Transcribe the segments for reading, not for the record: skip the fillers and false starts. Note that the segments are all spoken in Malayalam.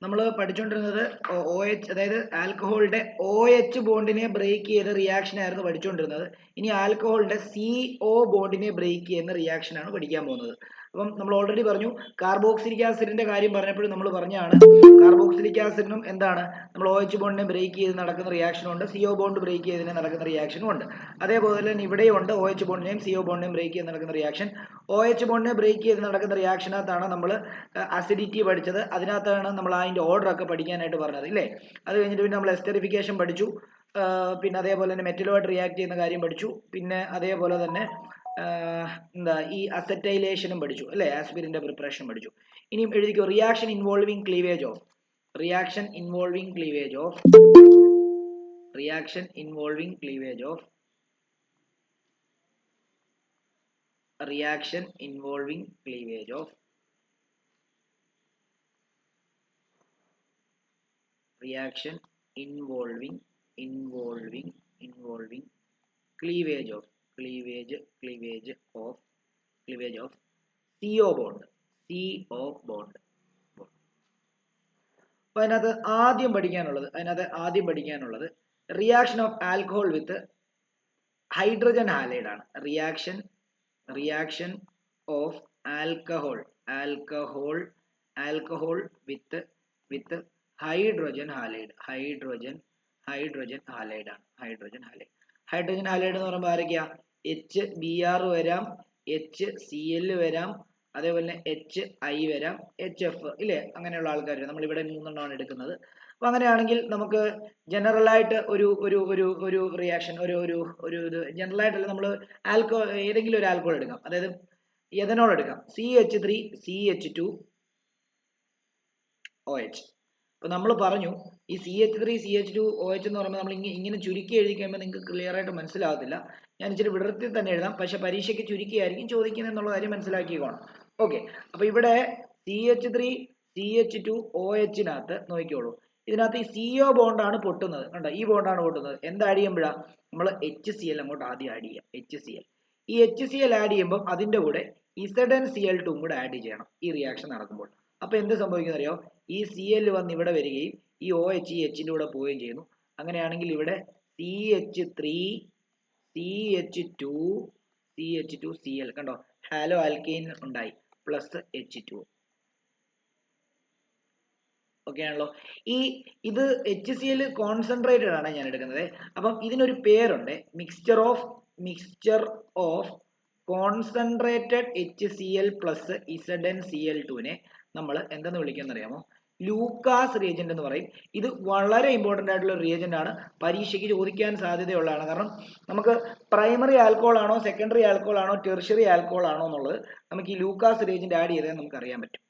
നമ്മൾ പഠിച്ചുകൊണ്ടിരുന്നത് OH, അതായത് ആൽക്കഹോളിന്റെ OH ബോണ്ടിനെ ബ്രേക്ക് ചെയ്ത റിയാക്ഷൻ ആയിരുന്നു പഠിച്ചുകൊണ്ടിരുന്നത്. ഇനി ആൽക്കഹോളിന്റെ CO ബോണ്ടിനെ ബ്രേക്ക് ചെയ്യുന്ന റിയാക്ഷൻ ആണ് പഠിക്കാൻ പോകുന്നത്. അപ്പം നമ്മൾ ഓൾറെഡി പറഞ്ഞു, കാർബോക്സിലിക് ആസിഡിന്റെ കാര്യം പറഞ്ഞപ്പോഴും നമ്മൾ പറഞ്ഞാണ്, കാർബോക്സിലിക് ആസിഡിനും എന്താണ്, നമ്മൾ OH ബോണ്ടിനെ ബ്രേക്ക് ചെയ്ത് നടക്കുന്ന റിയാക്ഷനും ഉണ്ട്, CO ബോണ്ട് ബ്രേക്ക് ചെയ്തതിനെ നടക്കുന്ന റിയാക്ഷനും ഉണ്ട്. അതേപോലെ തന്നെ ഇവിടെയും ഉണ്ട് OH ബോണ്ടിനെയും CO ബോണ്ടിനെയും ബ്രേക്ക് ചെയ്ത് നടക്കുന്ന റിയാക്ഷൻ. OH ബോണ്ടിനെ ബ്രേക്ക് ചെയ്ത് നടക്കുന്ന റിയാക്ഷനകത്താണ് നമ്മൾ അസിഡിറ്റി പഠിച്ചത്. അതിനകത്താണ് നമ്മൾ അതിന്റെ ഓർഡർ ഒക്കെ പഠിക്കാനായിട്ട് പറഞ്ഞത് ഇല്ലേ. അത് കഴിഞ്ഞിട്ട് പിന്നെ നമ്മൾ എസ്റ്ററിഫിക്കേഷൻ പഠിച്ചു, പിന്നെ അതേപോലെ തന്നെ മെറ്റലുമായിട്ട് റിയാക്ട് ചെയ്യുന്ന കാര്യം പഠിച്ചു, പിന്നെ അതേപോലെ തന്നെ എന്താ ഈ അസറ്റൈലേഷനും പഠിച്ചു അല്ലെ, ആസ്പിരിന്റെ പ്രിപ്പറേഷൻ പഠിച്ചു. ഇനിയും എഴുതിക്കോ, reaction involving cleavage of reaction involving cleavage of reaction involving cleavage of reaction involving cleavage of reaction involving cleavage of CO bond. അപ്പോൾ അതിനകത്ത് ആദ്യം പഠിക്കാനുള്ളത് reaction of alcohol with hydrogen halide ആണ്. Reaction of alcohol with hydrogen halide ആണ്. ഹൈഡ്രജൻ ഹാലൈഡ് എന്ന് പറയുമ്പോൾ ആരൊക്കെയാ? HBr വരാം, HCl വരാം, അതേപോലെ HI വരാം, HF ഇല്ലേ, അങ്ങനെയുള്ള ആൾക്കാർ. നമ്മൾ ഇവിടെ 3 എടുക്കുന്നത്. അപ്പൊ അങ്ങനെയാണെങ്കിൽ നമുക്ക് ജനറൽ ആയിട്ട് ഒരു റിയാക്ഷൻ, ഇത് ജനറൽ ആയിട്ടല്ല, നമ്മൾ ഏതെങ്കിലും ഒരു ആൽക്കഹോൾ എടുക്കാം, അതായത് എഥനോൾ എടുക്കാം, CH3CH2OH. അപ്പൊ നമ്മൾ പറഞ്ഞു ഈ CH3CH2OH എന്ന് പറയുമ്പോൾ നമ്മൾ ഇങ്ങനെ ചുരുക്കി എഴുതി കഴിയുമ്പോൾ നിങ്ങൾക്ക് ക്ലിയർ ആയിട്ട് മനസ്സിലാവത്തില്ല. ഞാൻ ഇച്ചിരി വിടർത്തി തന്നെ എഴുതാം, പക്ഷെ പരീക്ഷയ്ക്ക് ചുരുക്കിയായിരിക്കും ചോദിക്കുന്നത് എന്നുള്ള കാര്യം മനസ്സിലാക്കിക്കോണം. ഓക്കെ, അപ്പൊ ഇവിടെ CH3CH2OH നോക്കിക്കോളൂ. ഇതിനകത്ത് ഈ CO ബോണ്ടാണ് പൊട്ടുന്നത്, കണ്ടോ, ഈ ബോണ്ടാണ് പൊട്ടുന്നത്. എന്ത് ആഡ് ചെയ്യുമ്പോഴാണ്? നമ്മൾ HCl അങ്ങോട്ട് ആദ്യം ആഡ് ചെയ്യാം. ഈ HCl ആഡ് ചെയ്യുമ്പോൾ അതിന്റെ കൂടെ ZnCl2 കൂടെ ആഡ് ചെയ്യണം ഈ റിയാക്ഷൻ നടക്കുമ്പോൾ. അപ്പൊ എന്ത് സംഭവിക്കുന്ന അറിയോ? ഈ Cl വന്ന് ഇവിടെ വരികയും ഈ OH ഈ Hന്റെ കൂടെ പോവുകയും ചെയ്യുന്നു. അങ്ങനെയാണെങ്കിൽ ഇവിടെ CH3CH2Cl കണ്ടോ, ഹാലോ ആൽക്കെയിൻ ഉണ്ടായി, പ്ലസ് H2O. ഓക്കെ ആണല്ലോ. ഇത് HCl കോൺസെൻട്രേറ്റഡ് ആണ് ഞാൻ എടുക്കുന്നത്. അപ്പം ഇതിനൊരു പേരുണ്ട്, mixture of concentrated HCl plus ZnCl2 നമ്മൾ എന്തെന്ന് വിളിക്കുന്ന അറിയാമോ? ലൂക്കാസ് റിയേജന്റ് എന്ന് പറയും. ഇത് വളരെ ഇമ്പോർട്ടന്റ് ആയിട്ടുള്ള ഒരു റിയേജന്റ് ആണ്, പരീക്ഷയ്ക്ക് ചോദിക്കാൻ സാധ്യതയുള്ളതാണ്. കാരണം നമുക്ക് പ്രൈമറി ആൽക്കഹോൾ ആണോ, സെക്കൻഡറി ആൽക്കഹോൾ ആണോ, ടെർഷ്യറി ആൽക്കഹോൾ ആണോ എന്നുള്ളത് നമുക്ക് ഈ ലൂക്കാസ് റിയേജന്റ് ആഡ് ചെയ്താൽ നമുക്ക് അറിയാൻ പറ്റും.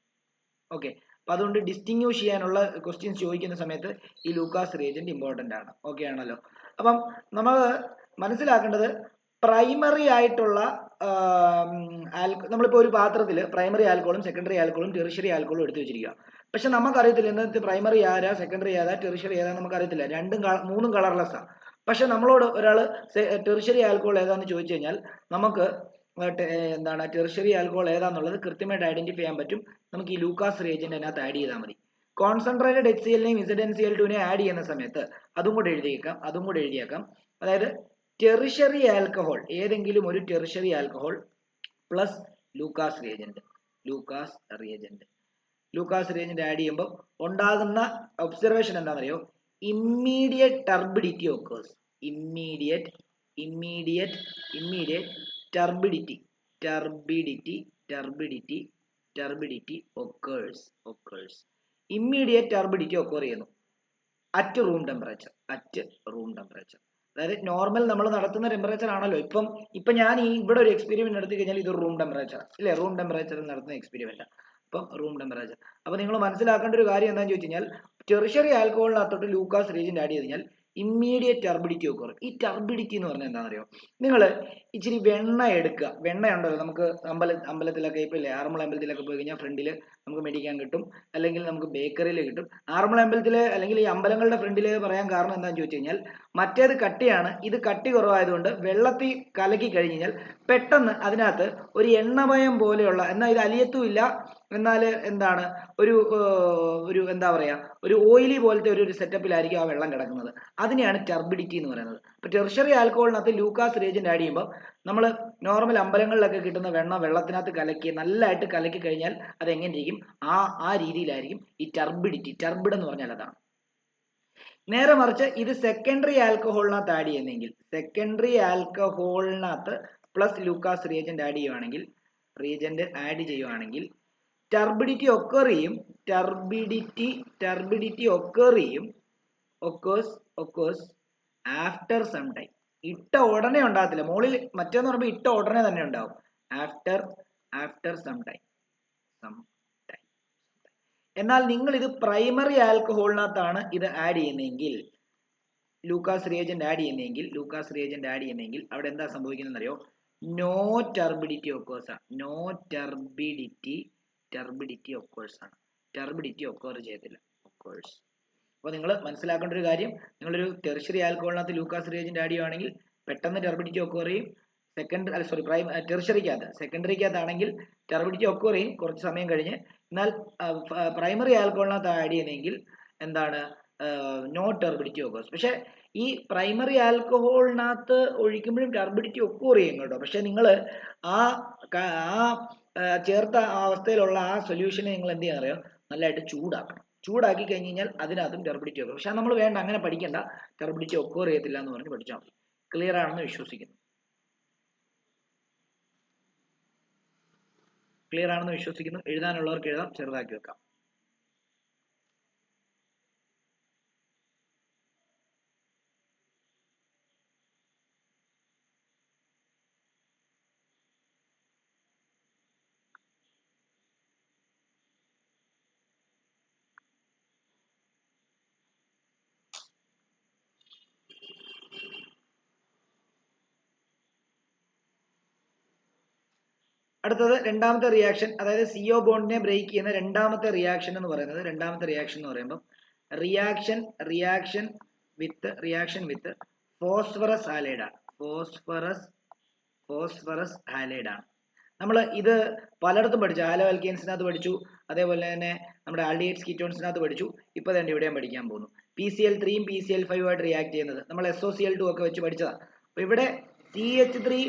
ഓക്കെ, അപ്പൊ അതുകൊണ്ട് ഡിസ്റ്റിങ്വിഷ് ചെയ്യാനുള്ള ക്വസ്റ്റ്യൻസ് ചോദിക്കുന്ന സമയത്ത് ഈ ലൂക്കാസ് റിയേജന്റ് ഇമ്പോർട്ടന്റ് ആണ്. ഓക്കെ ആണല്ലോ. അപ്പം നമ്മൾ മനസ്സിലാക്കേണ്ടത്, പ്രൈമറി ആയിട്ടുള്ള നമ്മളിപ്പോൾ ഒരു പാത്രത്തിൽ പ്രൈമറി ആൽക്കഹോളും സെക്കൻഡറി ആൽക്കഹോളും ടെർഷ്യറി ആൽക്കഹോളും എടുത്തു വെച്ചിരിക്കുക. പക്ഷെ നമുക്കറിയത്തില്ല ഇന്നത്തെ പ്രൈമറി ആരാ, സെക്കൻഡറി ഏതാ, ടെർഷ്യറി ഏതാ നമുക്കറിയത്തില്ല. 2-3 കളർലെസ്സാ. പക്ഷെ നമ്മളോട് ഒരാൾ ടെർഷ്യറി ആൽക്കഹോൾ ഏതാന്ന് ചോദിച്ചു കഴിഞ്ഞാൽ നമുക്ക് എന്താണ് ടെർഷ്യറി ആൽക്കഹോൾ ഏതാന്നുള്ളത് കൃത്യമായിട്ട് ഐഡന്റിഫൈ ചെയ്യാൻ പറ്റും. നമുക്ക് ഈ ലൂക്കാസ് റിയേജന്റ് അതിനകത്ത് ആഡ് ചെയ്താൽ മതി. കോൺസെൻട്രേറ്റഡ് HCl-നെയും ZnCl2-നെയും ആഡ് ചെയ്യുന്ന സമയത്ത് അതും കൂടെ എഴുതിയേക്കാം. അതായത് ടെർഷ്യറി ആൽക്കഹോൾ, ഏതെങ്കിലും ഒരു tertiary alcohol plus Lucas reagent add ചെയ്യുമ്പോൾ ഉണ്ടാകുന്ന ഒബ്സർവേഷൻ എന്താണെന്നറിയോ? Immediate turbidity occurs. Immediate turbidity occurs. Immediate turbidity occur ചെയ്യുന്നു അറ്റ് റൂം ടെമ്പറേച്ചർ. അതായത് നോർമൽ നമ്മൾ നടത്തുന്ന ടെമ്പറേച്ചർ ആണല്ലോ. ഇപ്പം ഞാൻ ഇവിടെ ഒരു എക്സ്പെരിമെന്റ് നടത്തി കഴിഞ്ഞാൽ ഇത് റൂം ടെമ്പറേച്ചർ ഇല്ലേ, റൂം ടെമ്പറേച്ചറിൽ നടത്തുന്ന എക്സ്പെരിമെന്റ്. അപ്പം റൂം ടെമ്പറേച്ചർ. അപ്പൊ നിങ്ങൾ മനസ്സിലാക്കേണ്ട ഒരു കാര്യം എന്താണെന്ന് ചോദിച്ചു കഴിഞ്ഞാൽ, ടെർഷ്യറി ആൽക്കഹോളിനകത്തോട്ട് ലൂക്കാസ് റിയേജന്റ് ആഡ് ചെയ്ത് കഴിഞ്ഞാൽ ഇമ്മീഡിയറ്റ് ടർബിഡിറ്റി ഒക്കർ. ഈ ടർബിഡിറ്റി എന്ന് പറഞ്ഞാൽ എന്താണെന്നറിയോ? നിങ്ങൾ ഇച്ചിരി വെണ്ണ എടുക്കുക. വെണ്ണ ഉണ്ടല്ലോ നമുക്ക് അമ്പലത്തിലൊക്കെ, ഇപ്പൊ ഇല്ലേ ആറന്മുള അമ്പലത്തിലൊക്കെ പോയി കഴിഞ്ഞാൽ ഫ്രണ്ടിൽ നമുക്ക് മേടിക്കാൻ കിട്ടും, അല്ലെങ്കിൽ നമുക്ക് ബേക്കറിയിൽ കിട്ടും. ആറന്മുള അമ്പലത്തില് അല്ലെങ്കിൽ ഈ അമ്പലങ്ങളുടെ ഫ്രണ്ടില് പറയാൻ കാരണം എന്താണെന്ന് ചോദിച്ചു കഴിഞ്ഞാൽ മറ്റേത് കട്ടിയാണ്, ഇത് കട്ടി കുറവായതുകൊണ്ട് വെള്ളത്തിൽ കലക്കി കഴിഞ്ഞ് കഴിഞ്ഞാൽ പെട്ടെന്ന് അതിനകത്ത് ഒരു എണ്ണമയം പോലെയുള്ള, എന്നാൽ ഇത് അലിയത്തും ഇല്ല, എന്നാൽ എന്താണ് ഒരു എന്താ പറയാ ഒരു ഓയിലി പോലത്തെ ഒരു സെറ്റപ്പിലായിരിക്കും ആ വെള്ളം കിടക്കുന്നത്. അതിനെയാണ് ടർബിഡിറ്റി എന്ന് പറയുന്നത്. അപ്പൊ ടെർഷ്യറി ആൽക്കഹോളിനകത്ത് ലൂക്കാസ് റിയേജന്റ് ആഡ് ചെയ്യുമ്പോൾ നമ്മൾ നോർമൽ അമ്പലങ്ങളിലൊക്കെ കിട്ടുന്ന വെള്ളത്തിനകത്ത് കലക്കി നല്ലതായിട്ട് കലക്കി കഴിഞ്ഞാൽ അത് എങ്ങനെ ഇരിക്കും, ആ രീതിയിലായിരിക്കും ഈ ടർബിഡ് എന്ന് പറഞ്ഞാൽ അതാണ്. നേരെ മറിച്ച് ഇത് സെക്കൻഡറി ആൽക്കഹോളിനകത്ത് ആഡ് ചെയ്യുന്നെങ്കിൽ, സെക്കൻഡറി ആൽക്കഹോളിനകത്ത് പ്ലസ് ലൂക്കാസ് റിയേജന്റ് ആഡ് ചെയ്യുവാണെങ്കിൽ ടർബിഡിറ്റി ഒക്കർ ചെയ്യും, turbidity occurs after some time. ഇട്ട ഉടനെ ഉണ്ടാകത്തില്ല, മുകളിൽ മറ്റേന്ന് പറയുമ്പോൾ ഇട്ട ഉടനെ തന്നെ ഉണ്ടാവും. After some time. എന്നാൽ നിങ്ങൾ ഇത് പ്രൈമറി ആൽക്കഹോളിനകത്താണ് ഇത് ആഡ് ചെയ്യുന്നതെങ്കിൽ, ലൂക്കാസ് റിയേജന്റ് ആഡ് ചെയ്യുന്നെങ്കിൽ അവിടെ എന്താ സംഭവിക്കുന്നത് അറിയോ? നോ ടർബിഡിറ്റി ഒക്കേഴ്സ് ആണ്. ടർബിഡിറ്റി ഒക്കേർ ചെയ്യത്തില്ല. അപ്പോൾ നിങ്ങൾ മനസ്സിലാക്കേണ്ട ഒരു കാര്യം, നിങ്ങളൊരു ടെർഷ്യറി ആൽക്കഹോളിനകത്ത് ലൂക്കാസ് റിയേജന്റ് ആഡ് ചെയ്യുവാണെങ്കിൽ പെട്ടെന്ന് ടർബിഡിറ്റി ഒക്കേർ ചെയ്യും. സെക്കൻഡറിക്കകത്താണെങ്കിൽ ടർബിഡിറ്റി ഒക്കേർ ചെയ്യും കുറച്ച് സമയം കഴിഞ്ഞ്. എന്നാൽ പ്രൈമറി ആൽക്കഹോളിനകത്ത് ആഡ് ചെയ്യുന്നെങ്കിൽ എന്താണ്, നോ ടർബിഡിറ്റി ഒക്കേഴ്സ്. പക്ഷെ ഈ പ്രൈമറി ആൽക്കഹോളിനകത്ത് ഒഴിക്കുമ്പോഴും ടർബിഡിറ്റി ഒക്കേർ ചെയ്യും കേട്ടോ. പക്ഷെ നിങ്ങൾ ചേർത്ത അവസ്ഥയിലുള്ള ആ സൊല്യൂഷനെ നിങ്ങൾ എന്ത് ചെയ്യാൻ അറിയോ, നല്ലതായിട്ട് ചൂടാക്കി കഴിഞ്ഞ് കഴിഞ്ഞാൽ അതിനകത്തും ടർബിഡിറ്റി ഒക്കേർ. പക്ഷെ നമ്മൾ വേണ്ട, അങ്ങനെ പഠിക്കേണ്ട, ടർബിഡിറ്റി ഒക്കേർ ചെയ്യത്തില്ല എന്ന് പറഞ്ഞ് പഠിച്ചാൽ മതി. ക്ലിയർ ആണെന്ന് വിശ്വസിക്കുന്നു. എഴുതാനുള്ളവർക്ക് എഴുതാം, ചെറുതാക്കി വെക്കാം. അടുത്തത് രണ്ടാമത്തെ റിയാക്ഷൻ, അതായത് CO ബോണ്ടിനെ ബ്രേക്ക് ചെയ്യുന്ന രണ്ടാമത്തെ റിയാക്ഷൻ എന്ന് പറയുമ്പോൾ റിയാക്ഷൻ വിത്ത് ഫോസ്ഫറസ് ഹാലൈഡ് ആണ്. ഫോസ്ഫറസ് ഹാലൈഡ് ആണ്. നമ്മൾ ഇത് പലയിടത്തും പഠിച്ചു, ആലോ ആൽക്കെയിൻസിനകത്ത് പഠിച്ചു, അതേപോലെ തന്നെ നമ്മുടെ ആൽഡിഹൈഡ്സ് കീറ്റോൺസിനകത്ത് പഠിച്ചു. ഇപ്പൊ തന്നെ ഇവിടെയും പഠിക്കാൻ പോകുന്നു. PCl3യും PCl5 ആയിട്ട് റിയാക്ട് ചെയ്യുന്നത് നമ്മൾ SOCl2 ഒക്കെ വെച്ച് പഠിച്ചതാണ്. അപ്പൊ ഇവിടെ CH3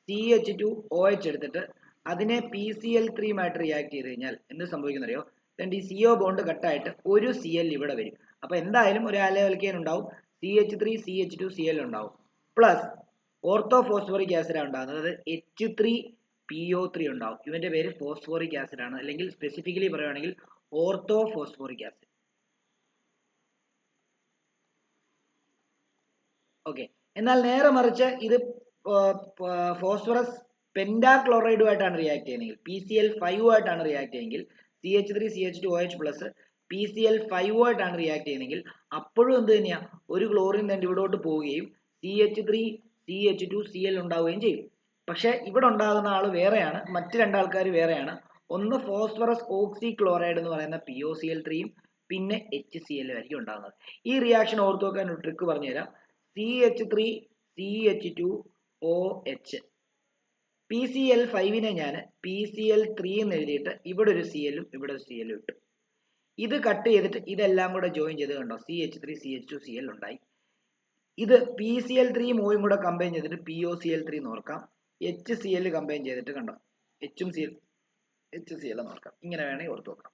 CH2OH എടുത്തിട്ട് അതിനെ PCl3 ആയിട്ട് റിയാക്ട് ചെയ്ത് കഴിഞ്ഞാൽ എന്ത് സംഭവിക്കുന്നറിയോ? ഈ CO ബോണ്ട് കട്ടായിട്ട് ഒരു Cl ഇവിടെ വരും. അപ്പൊ എന്തായാലും ഒരു ആലോ ആൽക്കെയിൻ ഉണ്ടാവും, CH3 CH2 Cl ഉണ്ടാവും, പ്ലസ് ഓർത്തോ ഫോസ്ഫോറിക് ആസിഡ് ആണ് ഉണ്ടാകുന്നത്, അതായത് H3PO3 ഉണ്ടാവും. ഇവന്റെ പേര് ഫോസ്ഫോറിക് ആസിഡ് ആണ്, അല്ലെങ്കിൽ സ്പെസിഫിക്കലി പറയുകയാണെങ്കിൽ ഓർത്തോ ഫോസ്ഫോറിക് ആസിഡ്. ഓക്കെ. എന്നാൽ നേരെ മറിച്ച് ഇത് ഫോസ്ഫറസ് പെന്റാക്ലോറൈഡുമായിട്ടാണ് റിയാക്ട് ചെയ്യുന്നതെങ്കിൽ, PCl5 ആയിട്ടാണ് റിയാക്ട് ചെയ്യുന്നതെങ്കിൽ, CH3 CH2OH പ്ലസ് PCl5 ആയിട്ടാണ് റിയാക്ട് ചെയ്യുന്നതെങ്കിൽ അപ്പോഴും എന്ത് തന്നെയാ, ഒരു ക്ലോറിൻ തന്നെ ഇവിടോട്ട് പോവുകയും CH3 CH2 Cl ഉണ്ടാവുകയും ചെയ്യും. പക്ഷെ ഇവിടെ ഉണ്ടാകുന്ന ആള് വേറെയാണ്, മറ്റ് രണ്ടാൾക്കാർ വേറെയാണ്. ഒന്ന് ഫോസ്ഫറസ് ഓക്സി ക്ലോറൈഡ് എന്ന് പറയുന്ന POCl3യും പിന്നെ HCl ആയിരിക്കും ഉണ്ടാകുന്നത്. ഈ റിയാക്ഷൻ ഓർത്ത് വെക്കാൻ ഒരു ട്രിക്ക് പറഞ്ഞുതരാം. CH3 CH2OH, PCl5നെ ഞാൻ PCl3 എന്ന് എഴുതിയിട്ട് ഇവിടെ ഒരു Clഉം ഇവിടെ ഒരു Clഉം ഇട്ടു. ഇത് കട്ട് ചെയ്തിട്ട് ഇതെല്ലാം കൂടെ ജോയിൻ ചെയ്ത് കണ്ടോ, CH3 CH2 Cl ഉണ്ടായി. ഇത് PCl3യും Oയും കൂടെ കമ്പൈൻ ചെയ്തിട്ട് POCl3 എന്ന് ഓർക്കാം. HCl കമ്പൈൻ ചെയ്തിട്ട് കണ്ടോ, HCl എന്ന് ഓർക്കാം. ഇങ്ങനെ വേണമെങ്കിൽ ഓർത്ത് നോക്കാം.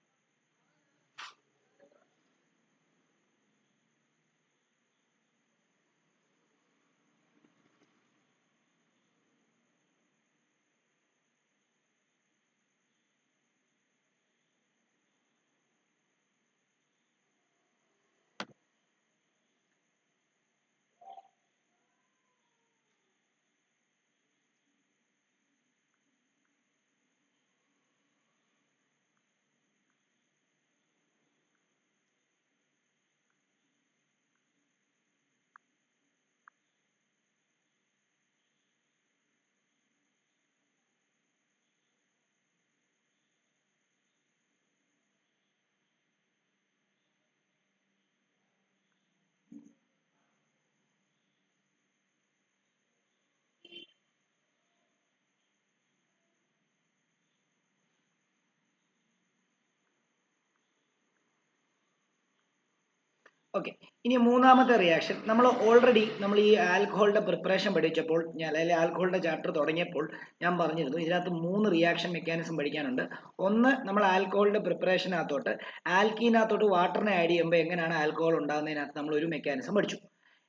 ഓക്കെ, ഇനി മൂന്നാമത്തെ റിയാക്ഷൻ നമ്മൾ ഓൾറെഡി ഈ ആൽക്കഹോളിന്റെ പ്രിപ്പറേഷൻ പഠിച്ചപ്പോൾ അല്ലെങ്കിൽ ആൽക്കഹോളിന്റെ ചാപ്റ്റർ തുടങ്ങിയപ്പോൾ ഞാൻ പറഞ്ഞിരുന്നു ഇതിനകത്ത് 3 റിയാക്ഷൻ മെക്കാനിസം പഠിക്കാനുണ്ട്. ഒന്ന്, നമ്മൾ ആൽക്കഹോളിന്റെ പ്രിപ്പറേഷനകത്തോട്ട് ആൽക്കീനകത്തോട്ട് വാട്ടറിനെ ആഡ് ചെയ്യുമ്പോൾ എങ്ങനെയാണ് ആൽക്കഹോൾ ഉണ്ടാകുന്നതിനകത്ത് നമ്മൾ ഒരു മെക്കാനിസം പഠിച്ചു.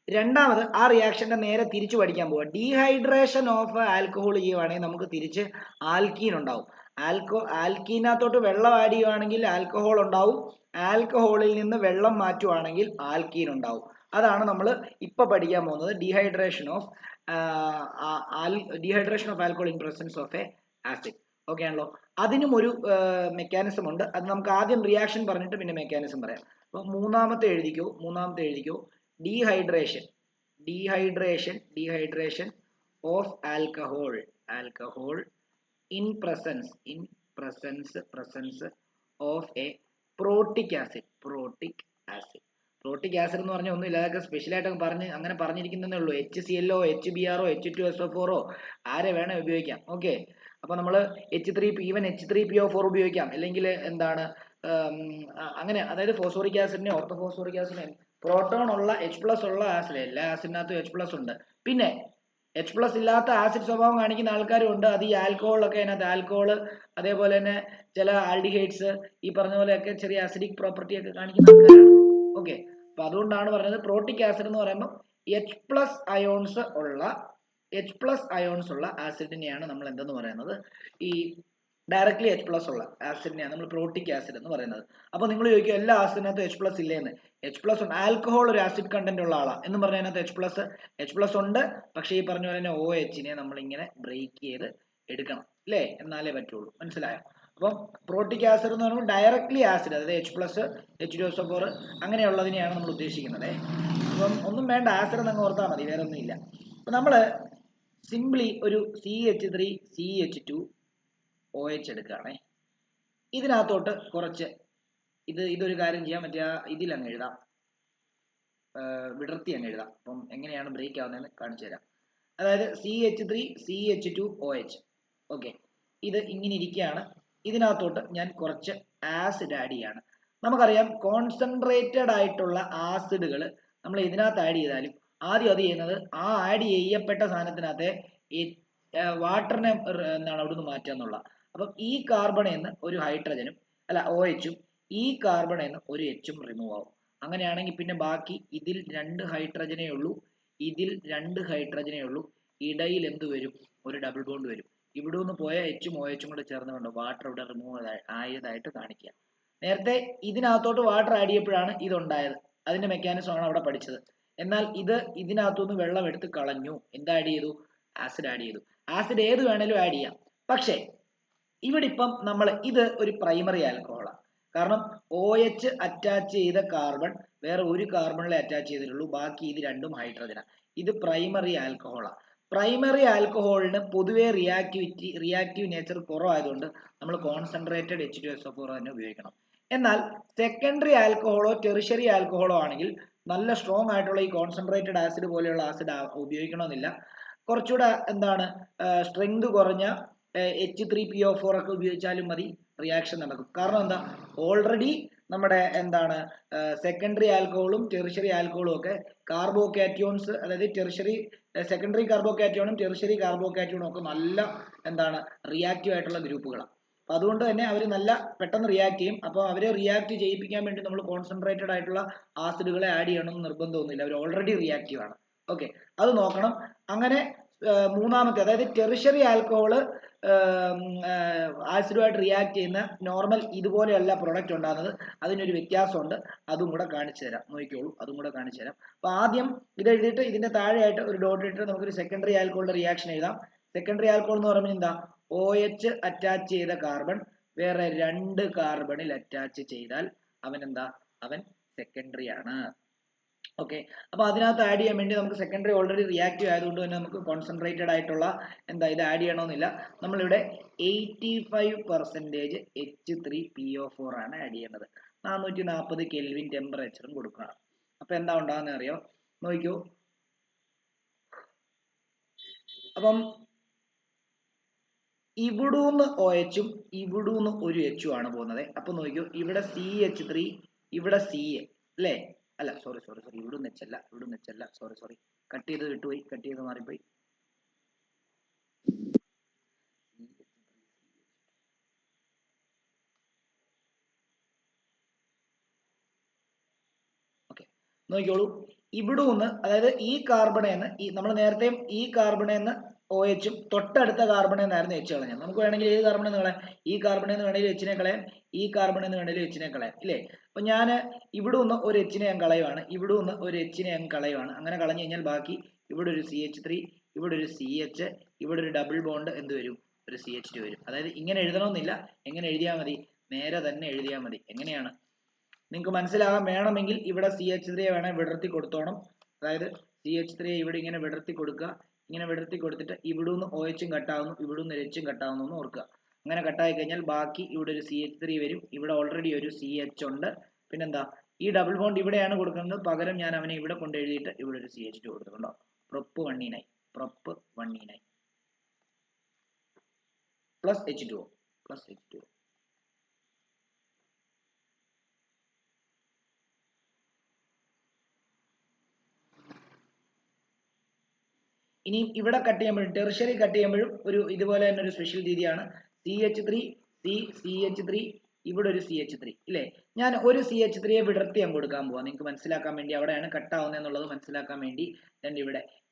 രണ്ടാമത് ആ റിയാക്ഷന്റെ നേരെ തിരിച്ചു പഠിക്കാൻ പോവുക. ഡീഹൈഡ്രേഷൻ ഓഫ് ആൽക്കഹോൾ ചെയ്യുവാണെങ്കിൽ നമുക്ക് തിരിച്ച് ആൽക്കീൻ ഉണ്ടാവും. ആൽക്കീനകത്തോട്ട് വെള്ളം ആഡ് ചെയ്യുവാണെങ്കിൽ ആൽക്കഹോൾ ഉണ്ടാവും. ആൽക്കഹോളിൽ നിന്ന് വെള്ളം മാറ്റുവാണെങ്കിൽ ആൽക്കീൻ ഉണ്ടാവും. അതാണ് നമ്മൾ ഇപ്പൊ പഠിക്കാൻ പോകുന്നത്, dehydration of alcohol in presence of a acid. Okay ആണല്ലോ. അതിനും ഒരു മെക്കാനിസം ഉണ്ട്. അത് നമുക്ക് ആദ്യം റിയാക്ഷൻ പറഞ്ഞിട്ട് പിന്നെ മെക്കാനിസം പറയാം. അപ്പൊ മൂന്നാമത്തെ എഴുതിക്കോ. Dehydration of alcohol in presence of a protic acid. Protic acid എന്ന് പറഞ്ഞാൽ ഒന്നുമില്ല, അതൊക്കെ സ്പെഷ്യൽ ആയിട്ട് അങ്ങനെ പറഞ്ഞിരിക്കുന്നതേ ഉള്ളൂ. HClO, HBrO, H2SO4 ആരെ വേണേ ഉപയോഗിക്കാം. ഓക്കെ, അപ്പൊ നമ്മൾ ഈവൻ H3PO4 ഉപയോഗിക്കാം. അല്ലെങ്കിൽ എന്താണ് അങ്ങനെ, അതായത് ഫോസ്ഫോറിക് ആസിഡിനെ ഓർത്തോഫോസ്ഫോറിക് ആസിഡിനെ പ്രോട്ടോൺ ഉള്ള H+ ഉള്ള ആസിഡ്, എല്ലാ ആസിഡിനകത്തും H+ ഉണ്ട്. പിന്നെ H+ ഇല്ലാത്ത ആസിഡ് സ്വഭാവം കാണിക്കുന്ന ആൾക്കാരും ഉണ്ട്. അത് ഈ ആൽക്കഹോളൊക്കെ അതിനകത്ത് ആൽക്കഹോൾ, അതേപോലെ തന്നെ ചില ആൽഡിഹൈഡ്സ്, ഈ പറഞ്ഞ പോലെയൊക്കെ ചെറിയ അസിഡിക് പ്രോപ്പർട്ടി ഒക്കെ കാണിക്കുന്ന ആൾക്കാരാണ്. ഓക്കെ, അപ്പൊ അതുകൊണ്ടാണ് പറഞ്ഞത് പ്രോട്ടിക് ആസിഡ് എന്ന് പറയുമ്പോൾ H+ അയോൺസ് ഉള്ള ആസിഡിനെയാണ് നമ്മൾ എന്തെന്ന് പറയുന്നത്, ഈ ഡയറക്ട്ലി H+ ഉള്ള ആസിഡിനെയാണ് നമ്മൾ പ്രോട്ടിക് ആസിഡ് എന്ന് പറയുന്നത്. അപ്പൊ നിങ്ങൾ ചോദിക്കും എല്ലാ ആസിഡിനകത്തും H+ ഇല്ലേന്ന്. H+ ഉണ്ട്. ആൽക്കഹോൾ ഒരു ആസിഡ് കണ്ടന്റ് ഉള്ള ആളാണ് എന്ന് പറഞ്ഞാൽ അതിനകത്ത് H+ ഉണ്ട്. പക്ഷേ ഈ പറഞ്ഞ പോലെ തന്നെ OH നമ്മൾ ഇങ്ങനെ ബ്രേക്ക് ചെയ്ത് എടുക്കണം, അല്ലേ? എന്നാലേ പറ്റുള്ളൂ. മനസ്സിലായോ? അപ്പം പ്രോട്ടിക് ആസിഡ് എന്ന് പറയുമ്പോൾ ഡയറക്ട്ലി ആസിഡ്, അതായത് H+, H2SO4 അങ്ങനെയുള്ളതിനെയാണ് നമ്മൾ ഉദ്ദേശിക്കുന്നത്. അപ്പം ഒന്നും വേണ്ട, ആസിഡ് അങ്ങ് ഓർത്താൽ മതി, വേറെ ഒന്നും ഇല്ല. അപ്പൊ നമ്മള് സിംപ്ലി ഒരു CH3CH2OH എടുക്കുകയാണേ. ഇതിനകത്തോട്ട് കുറച്ച് ഇതൊരു കാര്യം ചെയ്യാൻ പറ്റിയ ഇതിലങ്ങ് എഴുതാം, വിടർത്തി അങ്ങ് എഴുതാം. അപ്പം എങ്ങനെയാണ് ബ്രേക്ക് ആവുന്നതെന്ന് കാണിച്ചു തരാം. അതായത് CH3CH2OH. ഓക്കെ, ഇത് ഇങ്ങനെ ഇരിക്കുകയാണ്. ഇതിനകത്തോട്ട് ഞാൻ കുറച്ച് ആസിഡ് ആഡ് ചെയ്യാണ്. നമുക്കറിയാം കോൺസെൻട്രേറ്റഡ് ആയിട്ടുള്ള ആസിഡുകൾ നമ്മൾ ഇതിനകത്ത് ആഡ് ചെയ്താലും ആദ്യം അത് ചെയ്യുന്നത് ആ ആഡ് ചെയ്യപ്പെട്ട സാധനത്തിനകത്തെ വാട്ടറിനെ എന്താണ് അവിടുന്ന് മാറ്റുക എന്നുള്ള. അപ്പം ഈ കാർബണിൽ നിന്ന് ഒരു ഹൈഡ്രജനും OHും ഈ കാർബണിൽ നിന്ന് ഒരു Hും റിമൂവ് ആവും. അങ്ങനെയാണെങ്കിൽ പിന്നെ ബാക്കി ഇതിൽ 2 ഹൈഡ്രജനേ ഉള്ളൂ, ഇതിൽ 2 ഹൈഡ്രജനേ ഉള്ളൂ. ഇടയിൽ എന്ത് വരും? ഒരു ഡബിൾ ബോണ്ട് വരും. ഇവിടെ നിന്ന് പോയ Hും OHും കൂടെ ചേർന്നുകൊണ്ട് വാട്ടർ ഇവിടെ റിമൂവ് ആയതായിട്ട് കാണിക്കുക. നേരത്തെ ഇതിനകത്തോട്ട് വാട്ടർ ആഡ് ചെയ്യപ്പോഴാണ് ഇതുണ്ടായത്. അതിന്റെ മെക്കാനിസം ആണ് അവിടെ പഠിച്ചത്. എന്നാൽ ഇതിനകത്തുനിന്ന് വെള്ളം എടുത്ത് കളഞ്ഞു. എന്താ ആഡ് ചെയ്തു? ആസിഡ് ആഡ് ചെയ്തു. ആസിഡ് ഏത് വേണേലും ആഡ് ചെയ്യാം. പക്ഷേ ഇവിടെ ഇപ്പം ഇത് ഒരു പ്രൈമറി ആൽക്കഹോളാണ്. കാരണം OH അറ്റാച്ച് ചെയ്ത കാർബൺ വേറെ ഒരു കാർബണിലെ അറ്റാച്ച് ചെയ്തിട്ടുള്ളൂ, ബാക്കി ഇത് രണ്ടും ഹൈഡ്രജനാണ്. ഇത് പ്രൈമറി ആൽക്കഹോളാണ്. പ്രൈമറി ആൽക്കഹോളിന് പൊതുവെ റിയാക്റ്റീവ് നേച്ചർ കുറവായതുകൊണ്ട് നമ്മൾ കോൺസെൻട്രേറ്റഡ് H2SO4 തന്നെ ഉപയോഗിക്കണം. എന്നാൽ സെക്കൻഡറി ആൽക്കഹോളോ ടെറിഷറി ആൽക്കഹോളോ ആണെങ്കിൽ നല്ല സ്ട്രോങ് ആയിട്ടുള്ള ഈ കോൺസെൻട്രേറ്റഡ് ആസിഡ് പോലെയുള്ള ആസിഡ് ഉപയോഗിക്കണമെന്നില്ല. കുറച്ചുകൂടെ എന്താണ് സ്ട്രെങ്ത് കുറഞ്ഞ H3PO4 ഒക്കെ ഉപയോഗിച്ചാലും മതി, റിയാക്ഷൻ നടക്കും. കാരണം എന്താ, ഓൾറെഡി നമ്മുടെ എന്താണ് സെക്കൻഡറി ആൽക്കഹോളും ടെറിഷറി ആൽക്കഹോളും ഒക്കെ കാർബോകാറ്റയോൺസ്, അതായത് സെക്കൻഡറി കാർബോകാറ്റയോണും ടെറിഷറി കാർബോകാറ്റയോണും ഒക്കെ നല്ല എന്താണ് റിയാക്റ്റീവ് ആയിട്ടുള്ള ഗ്രൂപ്പുകളാണ്. അപ്പൊ അതുകൊണ്ട് തന്നെ അവർ നല്ല പെട്ടെന്ന് റിയാക്ട് ചെയ്യും. അപ്പോൾ അവരെ റിയാക്ട് ചെയ്യിപ്പിക്കാൻ വേണ്ടി നമ്മൾ കോൺസെൻട്രേറ്റഡ് ആയിട്ടുള്ള ആസിഡുകളെ ആഡ് ചെയ്യണമെന്ന് നിർബന്ധമൊന്നുമില്ല, അവർ ഓൾറെഡി റിയാക്റ്റീവ് ആണ്. ഓക്കെ, അത് നോക്കണം. അങ്ങനെ മൂന്നാമത്തെ, അതായത് ടെറിഷറി ആൽക്കഹോള് ആസിഡുമായിട്ട് റിയാക്ട് ചെയ്യുന്ന നോർമൽ ഇതുപോലെയല്ല പ്രൊഡക്റ്റ് ഉണ്ടാകുന്നത്, അതിനൊരു വ്യത്യാസമുണ്ട്. അതും കൂടെ കാണിച്ചു തരാം, നോക്കിക്കോളൂ. അതും കൂടെ കാണിച്ചു തരാം. അപ്പൊ ആദ്യം ഇത് എഴുതിയിട്ട് ഇതിന്റെ താഴെയായിട്ട് ഒരു ഡോട്ട് ഇട്ടിട്ട് നമുക്കൊരു സെക്കൻഡറി ആൽക്കഹോളിന്റെ റിയാക്ഷൻ എഴുതാം. സെക്കൻഡറി ആൽക്കഹോൾ എന്ന് പറയുമ്പോൾ എന്താ, OH അറ്റാച്ച് ചെയ്ത കാർബൺ വേറെ 2 കാർബണിൽ അറ്റാച്ച് ചെയ്താൽ അവൻ സെക്കൻഡറി ആണ്. ഓക്കെ, അപ്പൊ അതിനകത്ത് ആഡ് ചെയ്യാൻ വേണ്ടി നമുക്ക് സെക്കൻഡറി ഓൾറെഡി റിയാക്റ്റീവ് ആയതുകൊണ്ട് തന്നെ നമുക്ക് കോൺസെൻട്രേറ്റഡ് ആയിട്ടുള്ള ഇത് ആഡ് ചെയ്യണമെന്നില്ല. നമ്മളിവിടെ 85% H3PO4 ആണ് ആഡ് ചെയ്യേണ്ടത്. 440 കെൽവിൻ ടെമ്പറേച്ചറും കൊടുക്കണം. അപ്പൊ എന്താ ഉണ്ടാകുന്നത് അറിയോ? നോക്കൂ. അപ്പം ഇവിടൂന്ന് OHും ഇവിടൂന്ന് ഒരു Hും ആണ് പോകുന്നത്. അപ്പൊ നോക്കൂ, ഇവിടെ CH3, ഇവിടെ CA അല്ലേ? അല്ല സോറി ഇവിടുന്ന് വെച്ചല്ല സോറി കട്ട് ചെയ്ത് വിട്ടുപോയി, കട്ട് ചെയ്ത് മാറിപ്പോയി. ഓക്കെ, നോക്കിക്കോളൂ. ഇവിടെ നിന്ന്, അതായത് ഈ കാർബണേന്ന് നമ്മൾ നേരത്തെ ഈ കാർബണേന്ന് OH ഉം തൊട്ടടുത്ത കാർബണേന്നായിരുന്നു H കളഞ്ഞത്. നമുക്ക് വേണമെങ്കിൽ ഏത് കാർബണേന്ന് കളയാം? ഈ കാർബണേന്ന് വേണമെങ്കിൽ H നെ കളയാം, ഈ കാർബണേന്ന് വേണമെങ്കിൽ H നെ കളയാം, ഇല്ലേ? അപ്പൊ ഞാൻ ഇവിടെ നിന്ന് ഒരു H നെ ഞാൻ കളയുവാണ്, ഇവിടെ നിന്ന് ഒരു H നെ ഞാൻ കളയുവാണ്. അങ്ങനെ കളഞ്ഞു കഴിഞ്ഞാൽ ബാക്കി ഇവിടെ ഒരു CH3, ഇവിടെ ഒരു CH, ഇവിടെ ഒരു ഡബിൾ ബോണ്ട് എന്ത് വരും? ഒരു CH2 വരും. അതായത് ഇങ്ങനെ എഴുതണമെന്നില്ല, എങ്ങനെ എഴുതിയാൽ മതി? നേരെ തന്നെ എഴുതിയാൽ മതി. എങ്ങനെയാണ് നിങ്ങൾക്ക് മനസ്സിലാകാൻ വേണമെങ്കിൽ ഇവിടെ CH3 വേണേൽ വിടർത്തി കൊടുത്തോണം. അതായത് CH3 ഇവിടെ ഇങ്ങനെ വിടർത്തി കൊടുക്കുക, ഇങ്ങനെ വിടർത്തി കൊടുത്തിട്ട് ഇവിടുന്ന് OH ഉം കട്ടാവുന്നു, ഇവിടുന്ന് H ഉം കട്ടാവുന്നു എന്ന് ഓർക്കുക. അങ്ങനെ കട്ടായി കഴിഞ്ഞാൽ ബാക്കി ഇവിടെ ഒരു CH3 വരും, ഇവിടെ ഓൾറെഡി ഒരു CH ഉണ്ട്. പിന്നെന്താ, ഈ ഡബിൾ ബോണ്ട് ഇവിടെയാണ് കൊടുക്കുന്നത്, പകരം ഞാൻ അവനെ ഇവിടെ കൊണ്ട് എഴുതിയിട്ട് ഇവിടെ ഒരു CH2 കൊടുത്തിട്ടുണ്ടോ? Prop 1E9 plus H2O plus H2O. ഇനി ഇവിടെ കട്ട് ചെയ്യുമ്പോഴും, ടെർഷ്യറി കട്ട് ചെയ്യുമ്പോഴും ഒരു ഇതുപോലെ തന്നെ ഒരു സ്പെഷ്യൽ രീതിയാണ്. CH3 CH3 ഇവിടെ ഒരു CH3 ഇല്ലേ? ഞാൻ ഒരു CH3 വിടർത്തി ഞാൻ കൊടുക്കാൻ പോവാ, നിങ്ങൾക്ക് മനസ്സിലാക്കാൻ വേണ്ടി. അവിടെയാണ് കട്ട് ആവുന്നത് എന്നുള്ളത് മനസ്സിലാക്കാൻ വേണ്ടി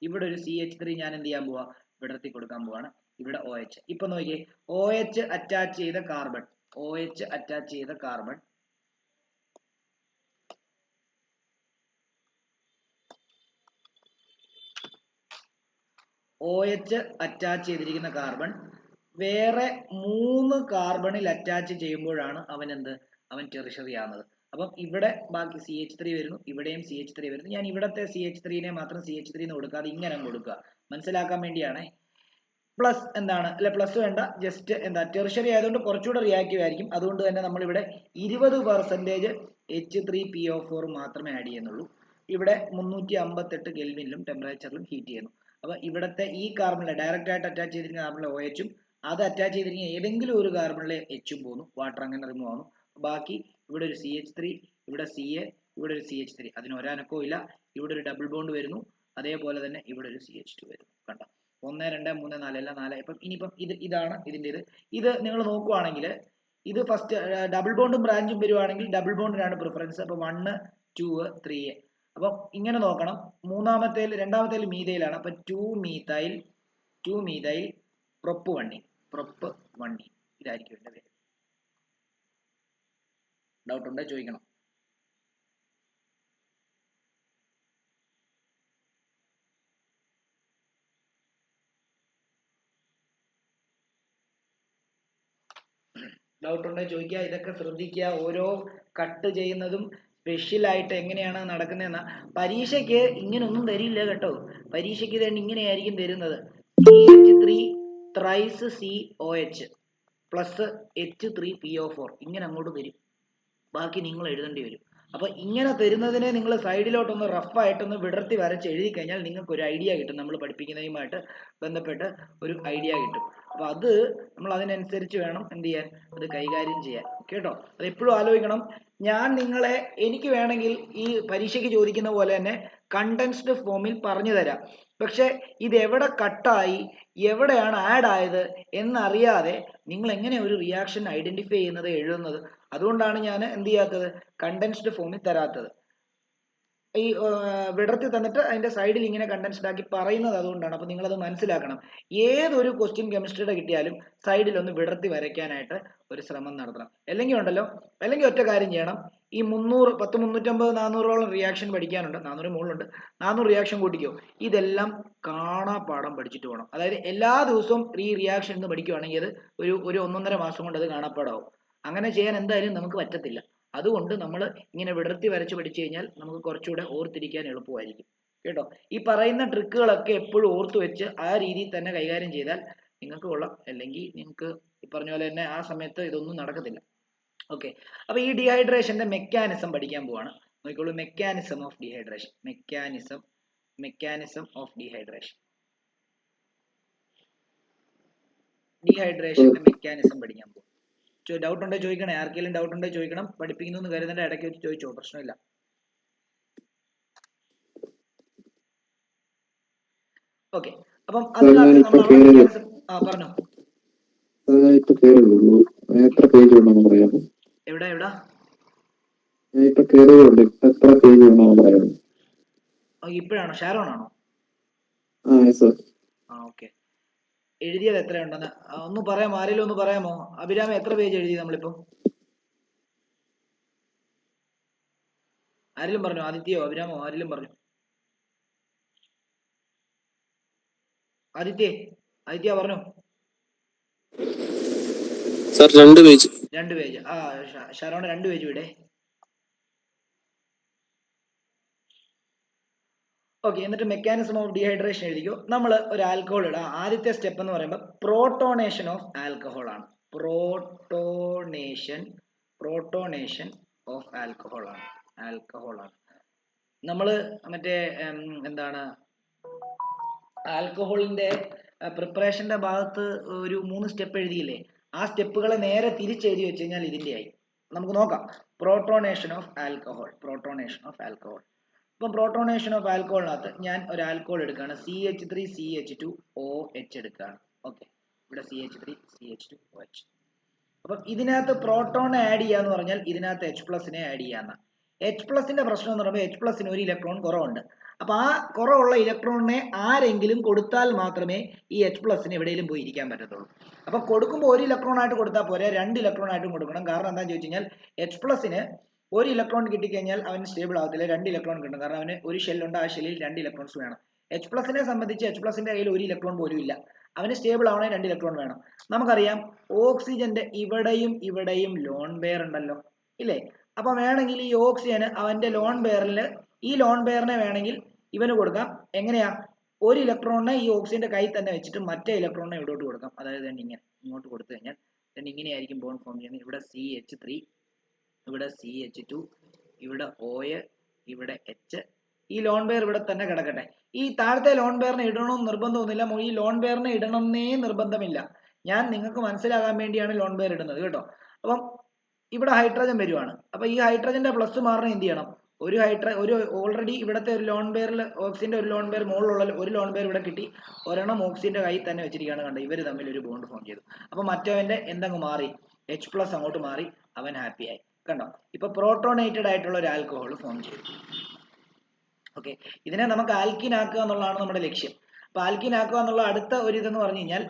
ഇവിടെ ഒരു CH3 ഞാൻ എന്ത് ചെയ്യാൻ പോവാ? വിടർത്തി കൊടുക്കാൻ പോവാണ്. ഇവിടെ OH. ഇപ്പൊ നോക്കിയേ, OH അറ്റാച്ച് ചെയ്ത കാർബൺ, OH അറ്റാച്ച് ചെയ്ത കാർബൺ OH അറ്റാച്ച് ചെയ്തിരിക്കുന്ന കാർബൺ വേറെ 3 കാർബണിൽ അറ്റാച്ച് ചെയ്യുമ്പോഴാണ് അവൻ ടെർഷ്യറി ആവുന്നത്. അപ്പം ഇവിടെ ബാക്കി CH3 വരുന്നു, ഇവിടെയും CH3 വരുന്നു. ഞാൻ ഇവിടത്തെ CH3 നെ മാത്രം CH3 എന്ന് കൊടുക്കാതെ ഇങ്ങനെ കൊടുക്കുക, മനസ്സിലാക്കാൻ വേണ്ടിയാണ്. പ്ലസ് എന്താണ്, അല്ലെ പ്ലസ് വേണ്ട, ജസ്റ്റ് എന്താ ടെർഷ്യറി ആയതുകൊണ്ട് കുറച്ചുകൂടെ റിയാക്റ്റീവ് ആയിരിക്കും. അതുകൊണ്ട് തന്നെ നമ്മളിവിടെ 20% H3PO4 മാത്രമേ ആഡ് ചെയ്യുന്നുള്ളൂ. ഇവിടെ 358 കെൽവിനിലും ടെമ്പറേച്ചറിലും ഹീറ്റ് ചെയ്യുന്നു. അപ്പൊ ഇവിടത്തെ ഈ കാർബണിലെ ഡയറക്റ്റ് ആയിട്ട് അറ്റാച്ച് ചെയ്തിരിക്കുന്ന കാർബണിലെ OH ഉം അത് അറ്റാച്ച് ചെയ്തിരിക്കുന്ന ഏതെങ്കിലും ഒരു കാർബണിലെ H ഉം പോകുന്നു, വാട്ടർ അങ്ങനെ റിമൂവ് ആവുന്നു. ബാക്കി ഇവിടെ ഒരു CH3, ഇവിടെ CA, ഇവിടെ ഒരു CH3, അതിന് ഒരനക്കവും ഇല്ല. ഇവിടെ ഒരു ഡബിൾ ബോണ്ട് വരുന്നു, അതേപോലെ തന്നെ ഇവിടെ ഒരു CH2 വരുന്നു. കണ്ടോ? 1 2 3 4 എല്ലാം 4. ഇപ്പം ഇനിയിപ്പം ഇതാണ് ഇതിൻ്റെ ഇത് നിങ്ങൾ നോക്കുവാണെങ്കിൽ ഇത് ഫസ്റ്റ് ഡബിൾ ബോണ്ടും ബ്രാഞ്ചും വരുവാണെങ്കിൽ ഡബിൾ ബോണ്ടിനാണ് പ്രിഫറൻസ്. അപ്പൊ 1 2 3. അപ്പം ഇങ്ങനെ നോക്കണം. രണ്ടാമത്തേൽ മീതയിലാണ്. അപ്പൊ 2 മീതൈൽ പ്രൊപ്പ് 1E ഇതായിരിക്കും എന്റെ പേര്. ഡൗട്ട് ഉണ്ടോ ചോദിക്കണം. ഡൗട്ട് ഉണ്ടോ ചോദിക്കുക. ഇതൊക്കെ ശ്രദ്ധിക്കുക. ഓരോ കട്ട് ചെയ്യുന്നതും സ്പെഷ്യൽ ആയിട്ട് എങ്ങനെയാണ് നടക്കുന്നതെന്ന. പരീക്ഷയ്ക്ക് ഇങ്ങനൊന്നും തരില്ല കേട്ടോ. പരീക്ഷയ്ക്ക് തന്നെ ഇങ്ങനെയായിരിക്കും തരുന്നത്. CH3 thrice COH plus H3PO4 ഇങ്ങനെ അങ്ങോട്ട് തരും. ബാക്കി നിങ്ങൾ എഴുതേണ്ടി വരും. അപ്പൊ ഇങ്ങനെ തരുന്നതിനെ നിങ്ങൾ സൈഡിലോട്ടൊന്ന് റഫായിട്ടൊന്ന് വിടർത്തി വരച്ച് എഴുതി കഴിഞ്ഞാൽ നിങ്ങൾക്ക് ഒരു ഐഡിയ കിട്ടും. നമ്മൾ പഠിപ്പിക്കുന്നതുമായിട്ട് ബന്ധപ്പെട്ട് ഒരു ഐഡിയ കിട്ടും. അപ്പൊ അത് നമ്മൾ അതിനനുസരിച്ച് വേണം എന്ത് ചെയ്യാൻ, അത് കൈകാര്യം ചെയ്യാൻ. കേട്ടോ? അത് എപ്പോഴും ആലോചിക്കണം. എനിക്ക് വേണമെങ്കിൽ ഈ പരീക്ഷയ്ക്ക് ചോദിക്കുന്ന പോലെ തന്നെ കണ്ടൻസ്ഡ് ഫോമിൽ പറഞ്ഞു തരാം. പക്ഷെ ഇത് എവിടെ കട്ടായി, എവിടെയാണ് ആഡ് ആയത് എന്നറിയാതെ നിങ്ങൾ എങ്ങനെ ഒരു റിയാക്ഷൻ ഐഡന്റിഫൈ ചെയ്യുന്നത്, എഴുതുന്നത്? അതുകൊണ്ടാണ് ഞാൻ എന്ത് ചെയ്യാത്തത്, കണ്ടൻസ്ഡ് ഫോമിൽ തരാത്തത്. ഈ വിടർത്തി തന്നിട്ട് അതിന്റെ സൈഡിൽ ഇങ്ങനെ കണ്ടൻസ്ഡ് ആക്കി പറയുന്നത് അതുകൊണ്ടാണ്. അപ്പൊ നിങ്ങളത് മനസ്സിലാക്കണം. ഏതൊരു ക്വസ്റ്റ്യൻ കെമിസ്ട്രിയുടെ കിട്ടിയാലും സൈഡിൽ ഒന്ന് വിടർത്തി വരയ്ക്കാനായിട്ട് ഒരു ശ്രമം നടത്തണം. അല്ലെങ്കിൽ ഒറ്റ കാര്യം ചെയ്യണം. ഈ 300 350 400ഓളം റിയാക്ഷൻ പഠിക്കാനുണ്ട്, 400 മുകളിലുണ്ട്. 400 റിയാക്ഷൻ കൂട്ടിക്കോ. ഇതെല്ലാം കാണാപ്പാഠം പഠിച്ചിട്ട് പോകണം. അതായത് എല്ലാ ദിവസവും ഈ റിയാക്ഷൻ എന്ന് പഠിക്കുവാണെങ്കിൽ അത് ഒരു 1.5 മാസം കൊണ്ട് അത് കാണാപ്പാടാവും. അങ്ങനെ ചെയ്യാൻ എന്തായാലും നമുക്ക് പറ്റത്തില്ല. അതുകൊണ്ട് നമ്മൾ ഇങ്ങനെ വിടർത്തി വരച്ച് പഠിച്ചു കഴിഞ്ഞാൽ നമുക്ക് കുറച്ചുകൂടെ ഓർത്തിരിക്കാൻ എളുപ്പമായിരിക്കും. കേട്ടോ? ഈ പറയുന്ന ട്രിക്കുകളൊക്കെ എപ്പോഴും ഓർത്ത് വെച്ച് ആ രീതിയിൽ തന്നെ കൈകാര്യം ചെയ്താൽ നിങ്ങൾക്ക് കൊള്ളാം. അല്ലെങ്കിൽ നിങ്ങൾക്ക് ഈ പറഞ്ഞ പോലെ തന്നെ ആ സമയത്ത് ഇതൊന്നും നടക്കത്തില്ല. ഓക്കെ, അപ്പൊ ഈ ഡീഹൈഡ്രേഷന്റെ മെക്കാനിസം പഠിക്കാൻ പോവാണ്. നോക്കിക്കോളൂ, മെക്കാനിസം ഓഫ് ഡീഹൈഡ്രേഷൻ. ഡീഹൈഡ്രേഷന്റെ മെക്കാനിസം പഠിക്കാൻ പോകും. ഡൗട്ട് ഉണ്ടോ ചോദിക്കണേ. ആർക്കെങ്കിലും ഡൗട്ട് ഉണ്ടോ ചോദിക്കണം. പഠിപ്പിക്കുന്നു എന്ന് കരുതേണ്ട, ഇടയ്ക്ക് വെച്ച് ചോദിച്ചോ, പ്രശ്നമില്ല. ഓക്കെ, അപ്പം അതിനകത്ത് നമ്മൾ അവിടെ മെക്കാനിസം പറഞ്ഞോ. എത്ര പേജ് ഉണ്ടെന്ന് പറയാമോ? എവിടെ എവിടെ ഇപ്പൊ കേറിയുണ്ട്, എത്ര പേജ് ഉണ്ടെന്ന് പറയാമോ? ഇപ്പോഴാണോ? ഷാരോൺ ആണോ? ഓക്കെ, എഴുതിയത് എത്രയുണ്ടെന്ന് ഒന്ന് പറയാമോ? ആരെങ്കിലും ഒന്ന് പറയാമോ? അഭിരാമ എത്ര പേജ് എഴുതി നമ്മളിപ്പോ? ആരെങ്കിലും പറഞ്ഞു? ആദിത്യോ അഭിരാമോ ആരെങ്കിലും പറഞ്ഞു? ആദിത്യ പറഞ്ഞു. Sir 2 page. 2 page. Sharon 2 page ഇവിടെ. ഓക്കെ, എന്നിട്ട് മെക്കാനിസം ഓഫ് ഡീഹൈഡ്രേഷൻ എഴുതിക്കോ. നമ്മൾ ഒരു ആൽക്കഹോൾ ഇടാം. ആദ്യത്തെ സ്റ്റെപ്പ് എന്ന് പറയുമ്പോൾ പ്രോട്ടോണേഷൻ ഓഫ് ആൽക്കഹോൾ ആണ്. പ്രോട്ടോണേഷൻ ഓഫ് ആൽക്കഹോൾ ആണ്. നമ്മൾ മറ്റേ എന്താണ് ആൽക്കഹോളിന്റെ പ്രിപ്പറേഷന്റെ ഭാഗത്ത് ഒരു 3 സ്റ്റെപ്പ് എഴുതിയില്ലേ? ആ സ്റ്റെപ്പുകളെ നേരെ തിരിച്ചെഴുതി വെച്ച് കഴിഞ്ഞാൽ ഇതിന്റെ ആയി. നമുക്ക് നോക്കാം. Protonation of alcohol. അപ്പം പ്രോട്ടോണേഷൻ ഓഫ് ആൽക്കഹോളിനകത്ത് ഞാൻ ഒരു ആൽക്കഹോൾ എടുക്കുകയാണ്. CH3CH2OH എടുക്കുകയാണ്. ഓക്കെ, ഇവിടെ CH3CH2OH. അപ്പം ഇതിനകത്ത് പ്രോട്ടോണെ ആഡ് ചെയ്യാന്ന് പറഞ്ഞാൽ ഇതിനകത്ത് H+നെ ആഡ് ചെയ്യാന്ന. H+ന്റെ പ്രശ്നം എന്ന് പറയുമ്പോൾ H+ന് ഒരു ഇലക്ട്രോൺ കുറവുണ്ട്. അപ്പൊ ആ കുറവുള്ള ഇലക്ട്രോണിനെ ആരെങ്കിലും കൊടുത്താൽ മാത്രമേ ഈ H+ന് എവിടെയെങ്കിലും പോയി ഇരിക്കാൻ പറ്റത്തുള്ളൂ. അപ്പൊ കൊടുക്കുമ്പോൾ ഒരു ഇലക്ട്രോൺ ആയിട്ട് കൊടുത്താൽ പോരെ, 2 ഇലക്ട്രോൺ ആയിട്ടും കൊടുക്കണം. കാരണം എന്താണെന്ന് ചോദിച്ചു കഴിഞ്ഞാൽ H+ന് ഒരു ഇലക്ട്രോൺ കിട്ടിക്കഴിഞ്ഞാൽ അവന് സ്റ്റേബിൾ ആവത്തില്ല. 2 ഇലക്ട്രോൺ കിട്ടും. കാരണം അവന് ഒരു ഷെല്ലുണ്ട്, ആ ഷെല്ലിൽ 2 ഇലക്ട്രോൺസ് വേണം. H+നെ സംബന്ധിച്ച് H+ന്റെ കയ്യിൽ ഒരു ഇലക്ട്രോൺ പോലും ഇല്ല. അവന് സ്റ്റേബിൾ ആവണേ 2 ഇലക്ട്രോൺ വേണം. നമുക്കറിയാം ഓക്സിജന്റെ ഇവിടെയും ലോൺ പെയർ ഉണ്ടല്ലോ, ഇല്ലേ? അപ്പൊ വേണമെങ്കിൽ ഈ ഓക്സിജന് അവന്റെ ലോൺ പെയറിൽ ഈ ലോൺ പെയറിനെ വേണമെങ്കിൽ ഇവന് കൊടുക്കാം. എങ്ങനെയാ? ഒരു ഇലക്ട്രോണിനെ ഈ ഓക്സിജന്റെ കയ്യിൽ തന്നെ വെച്ചിട്ട് മറ്റേ ഇലക്ട്രോണിനെ ഇവിടോട്ട് കൊടുക്കാം. അതായത് ഇങ്ങനെ ഇങ്ങോട്ട് കൊടുത്തു കഴിഞ്ഞാൽ ഇങ്ങനെയായിരിക്കും ബോണ്ട് ഫോം ചെയ്യുന്നത്. ഇവിടെ CH3, ഇവിടെ CH2, ഇവിടെ OH, ഇവിടെ H. ഈ ലോൺ പെയർ ഇവിടെ തന്നെ കിടക്കട്ടെ. ഈ താഴത്തെ ലോൺ പെയറിനെ ഇടണമെന്ന് നിർബന്ധമൊന്നുമില്ല. ഈ ലോൺ പെയറിനെ ഇടണമെന്നേ നിർബന്ധമില്ല. ഞാൻ നിങ്ങൾക്ക് മനസ്സിലാകാൻ വേണ്ടിയാണ് ലോൺ പെയർ ഇടുന്നത് കേട്ടോ. അപ്പം ഇവിടെ ഹൈഡ്രജൻ വരുവാണ്. അപ്പൊ ഈ ഹൈഡ്രജന്റെ പ്ലസ് മാറണം എന്ത് ചെയ്യണം? ഒരു ഓൾറെഡി ഇവിടുത്തെ ഒരു ലോൺ പെയറിൽ ഓക്സിജന്റെ ഒരു ലോൺ പെയർ മുകളിലുള്ള ഒരു ലോൺ പെയർ ഇവിടെ കിട്ടി. ഒരെണ്ണം ഓക്സിജന്റെ കയ്യിൽ തന്നെ വെച്ചിരിക്കുകയാണ്. കണ്ടോ, ഇവർ തമ്മിൽ ഒരു ബോണ്ട് ഫോം ചെയ്തു. അപ്പൊ മറ്റവന്റെ എന്തങ്ങ് മാറി? H+ അങ്ങോട്ട് മാറി. അവൻ ഹാപ്പിയായി. കണ്ടോ, ഇപ്പൊ പ്രോട്ടോണേറ്റഡ് ആയിട്ടുള്ള ഒരു ആൽക്കഹോൾ ഫോം ചെയ്തു. ഓക്കെ, ഇതിനെ നമുക്ക് ആൽക്കിൻ ആക്കുക എന്നുള്ളതാണ് നമ്മുടെ ലക്ഷ്യം. അപ്പൊ ആൽക്കിൻ ആക്കുക എന്നുള്ള അടുത്ത ഒരു ഇതെന്ന് പറഞ്ഞു കഴിഞ്ഞാൽ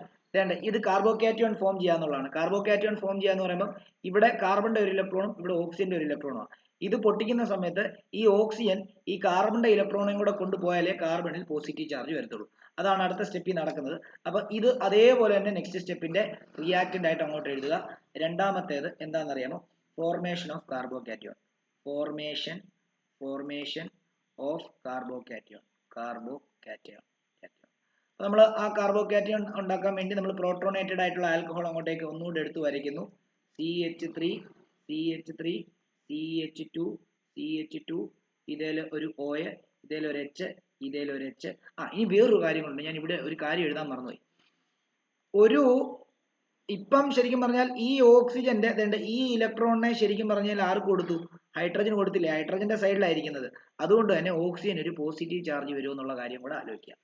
ഇത് കാർബോകാറ്റയോൺ ഫോം ചെയ്യാന്നുള്ളതാണ്. കാർബോകാറ്റയോൺ ഫോം ചെയ്യാന്ന് പറയുമ്പോൾ ഇവിടെ കാർബണിന്റെ ഒരു ഇലക്ട്രോണും ഇവിടെ ഓക്സിജന്റെ ഒരു ഇലക്ട്രോണുമാണ്. ഇത് പൊട്ടിക്കുന്ന സമയത്ത് ഈ ഓക്സിജൻ ഈ കാർബണിന്റെ ഇലക്ട്രോണും കൂടെ കൊണ്ടുപോയാലേ കാർബണിൽ പോസിറ്റീവ് ചാർജ് വരത്തുള്ളൂ. അതാണ് അടുത്ത സ്റ്റെപ്പിൽ നടക്കുന്നത്. അപ്പൊ ഇത് അതേപോലെ തന്നെ നെക്സ്റ്റ് സ്റ്റെപ്പിന്റെ റിയാക്റ്റന്റ് ആയിട്ട് അങ്ങോട്ട് എഴുതുക. രണ്ടാമത്തേത് എന്താണെന്നറിയാമോ? Formation of carbocation. Formation of carbocation. അപ്പൊ നമ്മൾ ആ കാർബോകാറ്റയോൺ ഉണ്ടാക്കാൻ വേണ്ടി നമ്മൾ പ്രോട്ടോണേറ്റഡ് ആയിട്ടുള്ള ആൽക്കഹോൾ അങ്ങോട്ടേക്ക് ഒന്നുകൂടെ എടുത്ത് വരയ്ക്കുന്നു. CH3, CH2, ഇതേൽ ഒരു OH, ഇതേൽ ഒരു H, ഇതേൽ ഒരു H. ഇനി വേറൊരു കാര്യങ്ങളുണ്ട്. ഞാൻ ഇവിടെ ഒരു കാര്യം എഴുതാൻ മറന്നുപോയി. ഇപ്പം ശരിക്കും പറഞ്ഞാൽ ഈ ഓക്സിജന്റെ ഈ ഇലക്ട്രോണിനെ ശരിക്കും പറഞ്ഞാൽ ആർക്ക് കൊടുത്തു? ഹൈഡ്രജൻ കൊടുത്തില്ലേ? ഹൈഡ്രജന്റെ സൈഡിലായിരിക്കുന്നത്. അതുകൊണ്ട് തന്നെ ഓക്സിജൻ ഒരു പോസിറ്റീവ് ചാർജ് വരും എന്നുള്ള കാര്യം കൂടെ ആലോചിക്കാം.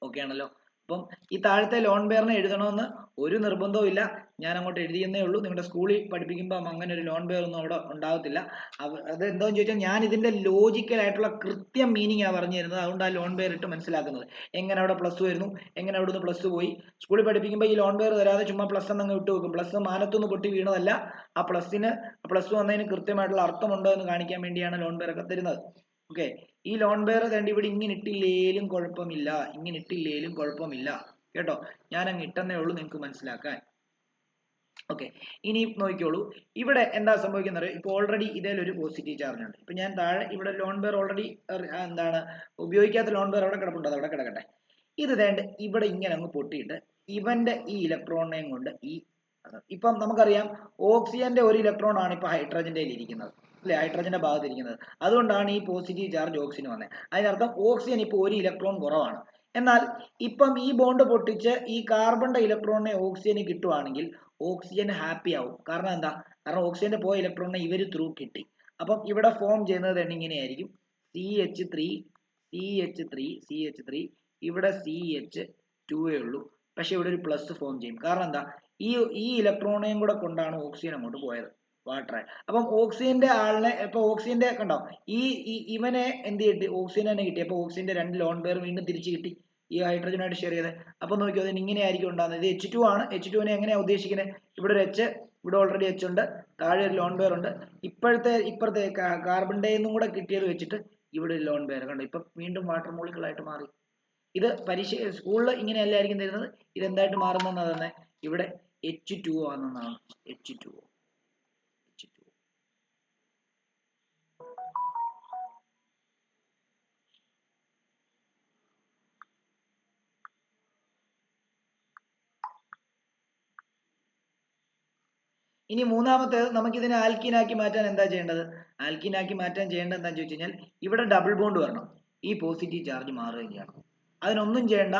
ഓക്കെ ആണല്ലോ. അപ്പം ഈ താഴത്തെ ലോൺ പെയറിനെ എഴുതണമെന്ന് ഒരു നിർബന്ധവും ഇല്ല. ഞാൻ അങ്ങോട്ട് എഴുതിയെന്നേ ഉള്ളൂ. നിങ്ങളുടെ സ്കൂളിൽ പഠിപ്പിക്കുമ്പോൾ അങ്ങനെ ഒരു ലോൺ പെയർ ഒന്നും അവിടെ ഉണ്ടാകത്തില്ല. അത് എന്താണെന്ന് ചോദിച്ചാൽ ഞാൻ ഇതിന്റെ ലോജിക്കൽ ആയിട്ടുള്ള കൃത്യം മീനിങ് പറഞ്ഞു തരുന്നത്. അതുകൊണ്ട് ആ ലോൺ പെയർ ഇട്ട് മനസ്സിലാക്കുന്നത്. എങ്ങനെ അവിടെ പ്ലസ് വരുന്നു, എങ്ങനെ അവിടുന്ന് പ്ലസ് പോയി. സ്കൂളിൽ പഠിപ്പിക്കുമ്പോൾ ഈ ലോൺ പെയർ തരാതെ ചുമ്മാ പ്ലസ് എന്നങ്ങ് വിട്ടു വെക്കും. പ്ലസ് മാനത്തൊന്ന് പൊട്ടി വീണതല്ല. ആ പ്ലസ് വന്നതിന് കൃത്യമായിട്ടുള്ള അർത്ഥമുണ്ടോ എന്ന് കാണിക്കാൻ വേണ്ടിയാണ് ലോൺ പെയർ ഒക്കെ തരുന്നത്. ഓക്കെ, ഈ ലോൺ പെയർ ഇവിടെ ഇങ്ങനെ ഇട്ടില്ലേലും കുഴപ്പമില്ല കേട്ടോ. ഞാൻ അങ്ങ് ഇട്ടെന്നേ ഉള്ളൂ നിങ്ങൾക്ക് മനസ്സിലാക്കാൻ. ഓക്കെ, ഇനി നോക്കിക്കോളൂ. ഇവിടെ എന്താ സംഭവിക്കുന്നത്? ഇപ്പൊ ഓൾറെഡി ഇതിൽ ഒരു പോസിറ്റീവ് ചാർജ് ഉണ്ട്. ഇപ്പൊ ഞാൻ താഴെ ഇവിടെ ലോൺ പെയർ ഓൾറെഡി ഉപയോഗിക്കാത്ത ലോൺ പെയർ അവിടെ കിടപ്പുണ്ട്. അത് അവിടെ കിടക്കട്ടെ. ഇത് ഇവിടെ ഇങ്ങനെ അങ്ങ് പൊട്ടിയിട്ട് ഇവന്റെ ഈ ഇലക്ട്രോണിനെയും കൊണ്ട് ഇപ്പം നമുക്കറിയാം ഓക്സിജന്റെ ഒരു ഇലക്ട്രോൺ ആണ് ഇപ്പൊ ഹൈഡ്രജന്റെ ഇരിക്കുന്നത്, അല്ലെ? ഹൈഡ്രജന്റെ ഭാഗത്ത് ഇരിക്കുന്നത്. അതുകൊണ്ടാണ് ഈ പോസിറ്റീവ് ചാർജ് ഓക്സിജന് വന്നത്. അതിനർത്ഥം ഓക്സിജൻ ഇപ്പൊ ഒരു ഇലക്ട്രോൺ കുറവാണ്. എന്നാൽ ഇപ്പം ഈ ബോണ്ട് പൊട്ടിച്ച് ഈ കാർബണിന്റെ ഇലക്ട്രോണിനെ ഓക്സിജന് കിട്ടുവാണെങ്കിൽ ഓക്സിജൻ ഹാപ്പി ആവും. കാരണം എന്താ? കാരണം ഓക്സിജന്റെ പോയ ഇലക്ട്രോണിനെ ഇവര് ത്രൂ കിട്ടി. അപ്പം ഇവിടെ ഫോം ചെയ്യുന്നത് ഇങ്ങനെയായിരിക്കും. CH3 ഇവിടെ CH2 ഉള്ളൂ, പക്ഷെ ഇവിടെ ഒരു പ്ലസ് ഫോം ചെയ്യും. കാരണം എന്താ, ഈ ഇലക്ട്രോണേയും കൂടെ കൊണ്ടാണ് ഓക്സിജൻ അങ്ങോട്ട് പോയത്, വാട്ടർ. അപ്പം ഓക്സിജന്റെ ആളിനെ, ഇപ്പൊ ഓക്സിജന്റെ കണ്ടോ, ഇവനെ എന്ത് കിട്ടി, ഓക്സിജൻ തന്നെ കിട്ടി. അപ്പൊ ഓക്സിജന്റെ 2 ലോൺ പെയർ വീണ്ടും തിരിച്ചു കിട്ടി, ഈ ഹൈഡ്രജനായിട്ട് ഷെയർ ചെയ്തത്. അപ്പൊ നോക്കിയോ, അതിന് ഇങ്ങനെ ആയിരിക്കും ഉണ്ടാകുന്നത്. ഇത് H2 ആണ്. H2നെ എങ്ങനെയാ ഉദ്ദേശിക്കുന്നത്, ഇവിടെ ഒരു H, ഇവിടെ ഓൾറെഡി H ഉണ്ട്, താഴെ ഒരു ലോൺ പെയർ ഉണ്ട്. ഇപ്പുറത്തെ കാർബണിന്റെ നിന്നും കൂടെ കിട്ടിയത് വെച്ചിട്ട് ഇവിടെ ഒരു ലോൺ പെയർ കണ്ടോ, ഇപ്പൊ വീണ്ടും വാട്ടർ മോളിക്യൂൾ ആയിട്ട് മാറി. ഇത് സ്കൂളിൽ ഇങ്ങനെയല്ലായിരിക്കും തരുന്നത്, ഇതെന്തായിട്ട് മാറുന്നതെന്നാ തന്നെ, ഇവിടെ H2O ആണെന്നാണ്. H2O. ഇനി മൂന്നാമത്തേത്, നമുക്ക് ഇതിനെ ആൽക്കീനാക്കി മാറ്റാൻ എന്താ ചെയ്യേണ്ടത്? ആൽക്കീനാക്കി മാറ്റാൻ ചെയ്യേണ്ടത് എന്താണെന്ന് ചോദിച്ചു കഴിഞ്ഞാൽ, ഇവിടെ ഡബിൾ ബോണ്ട് വരണം, ഈ പോസിറ്റീവ് ചാർജ് മാറുകയും ചെയ്യണം. അതിനൊന്നും ചെയ്യേണ്ട,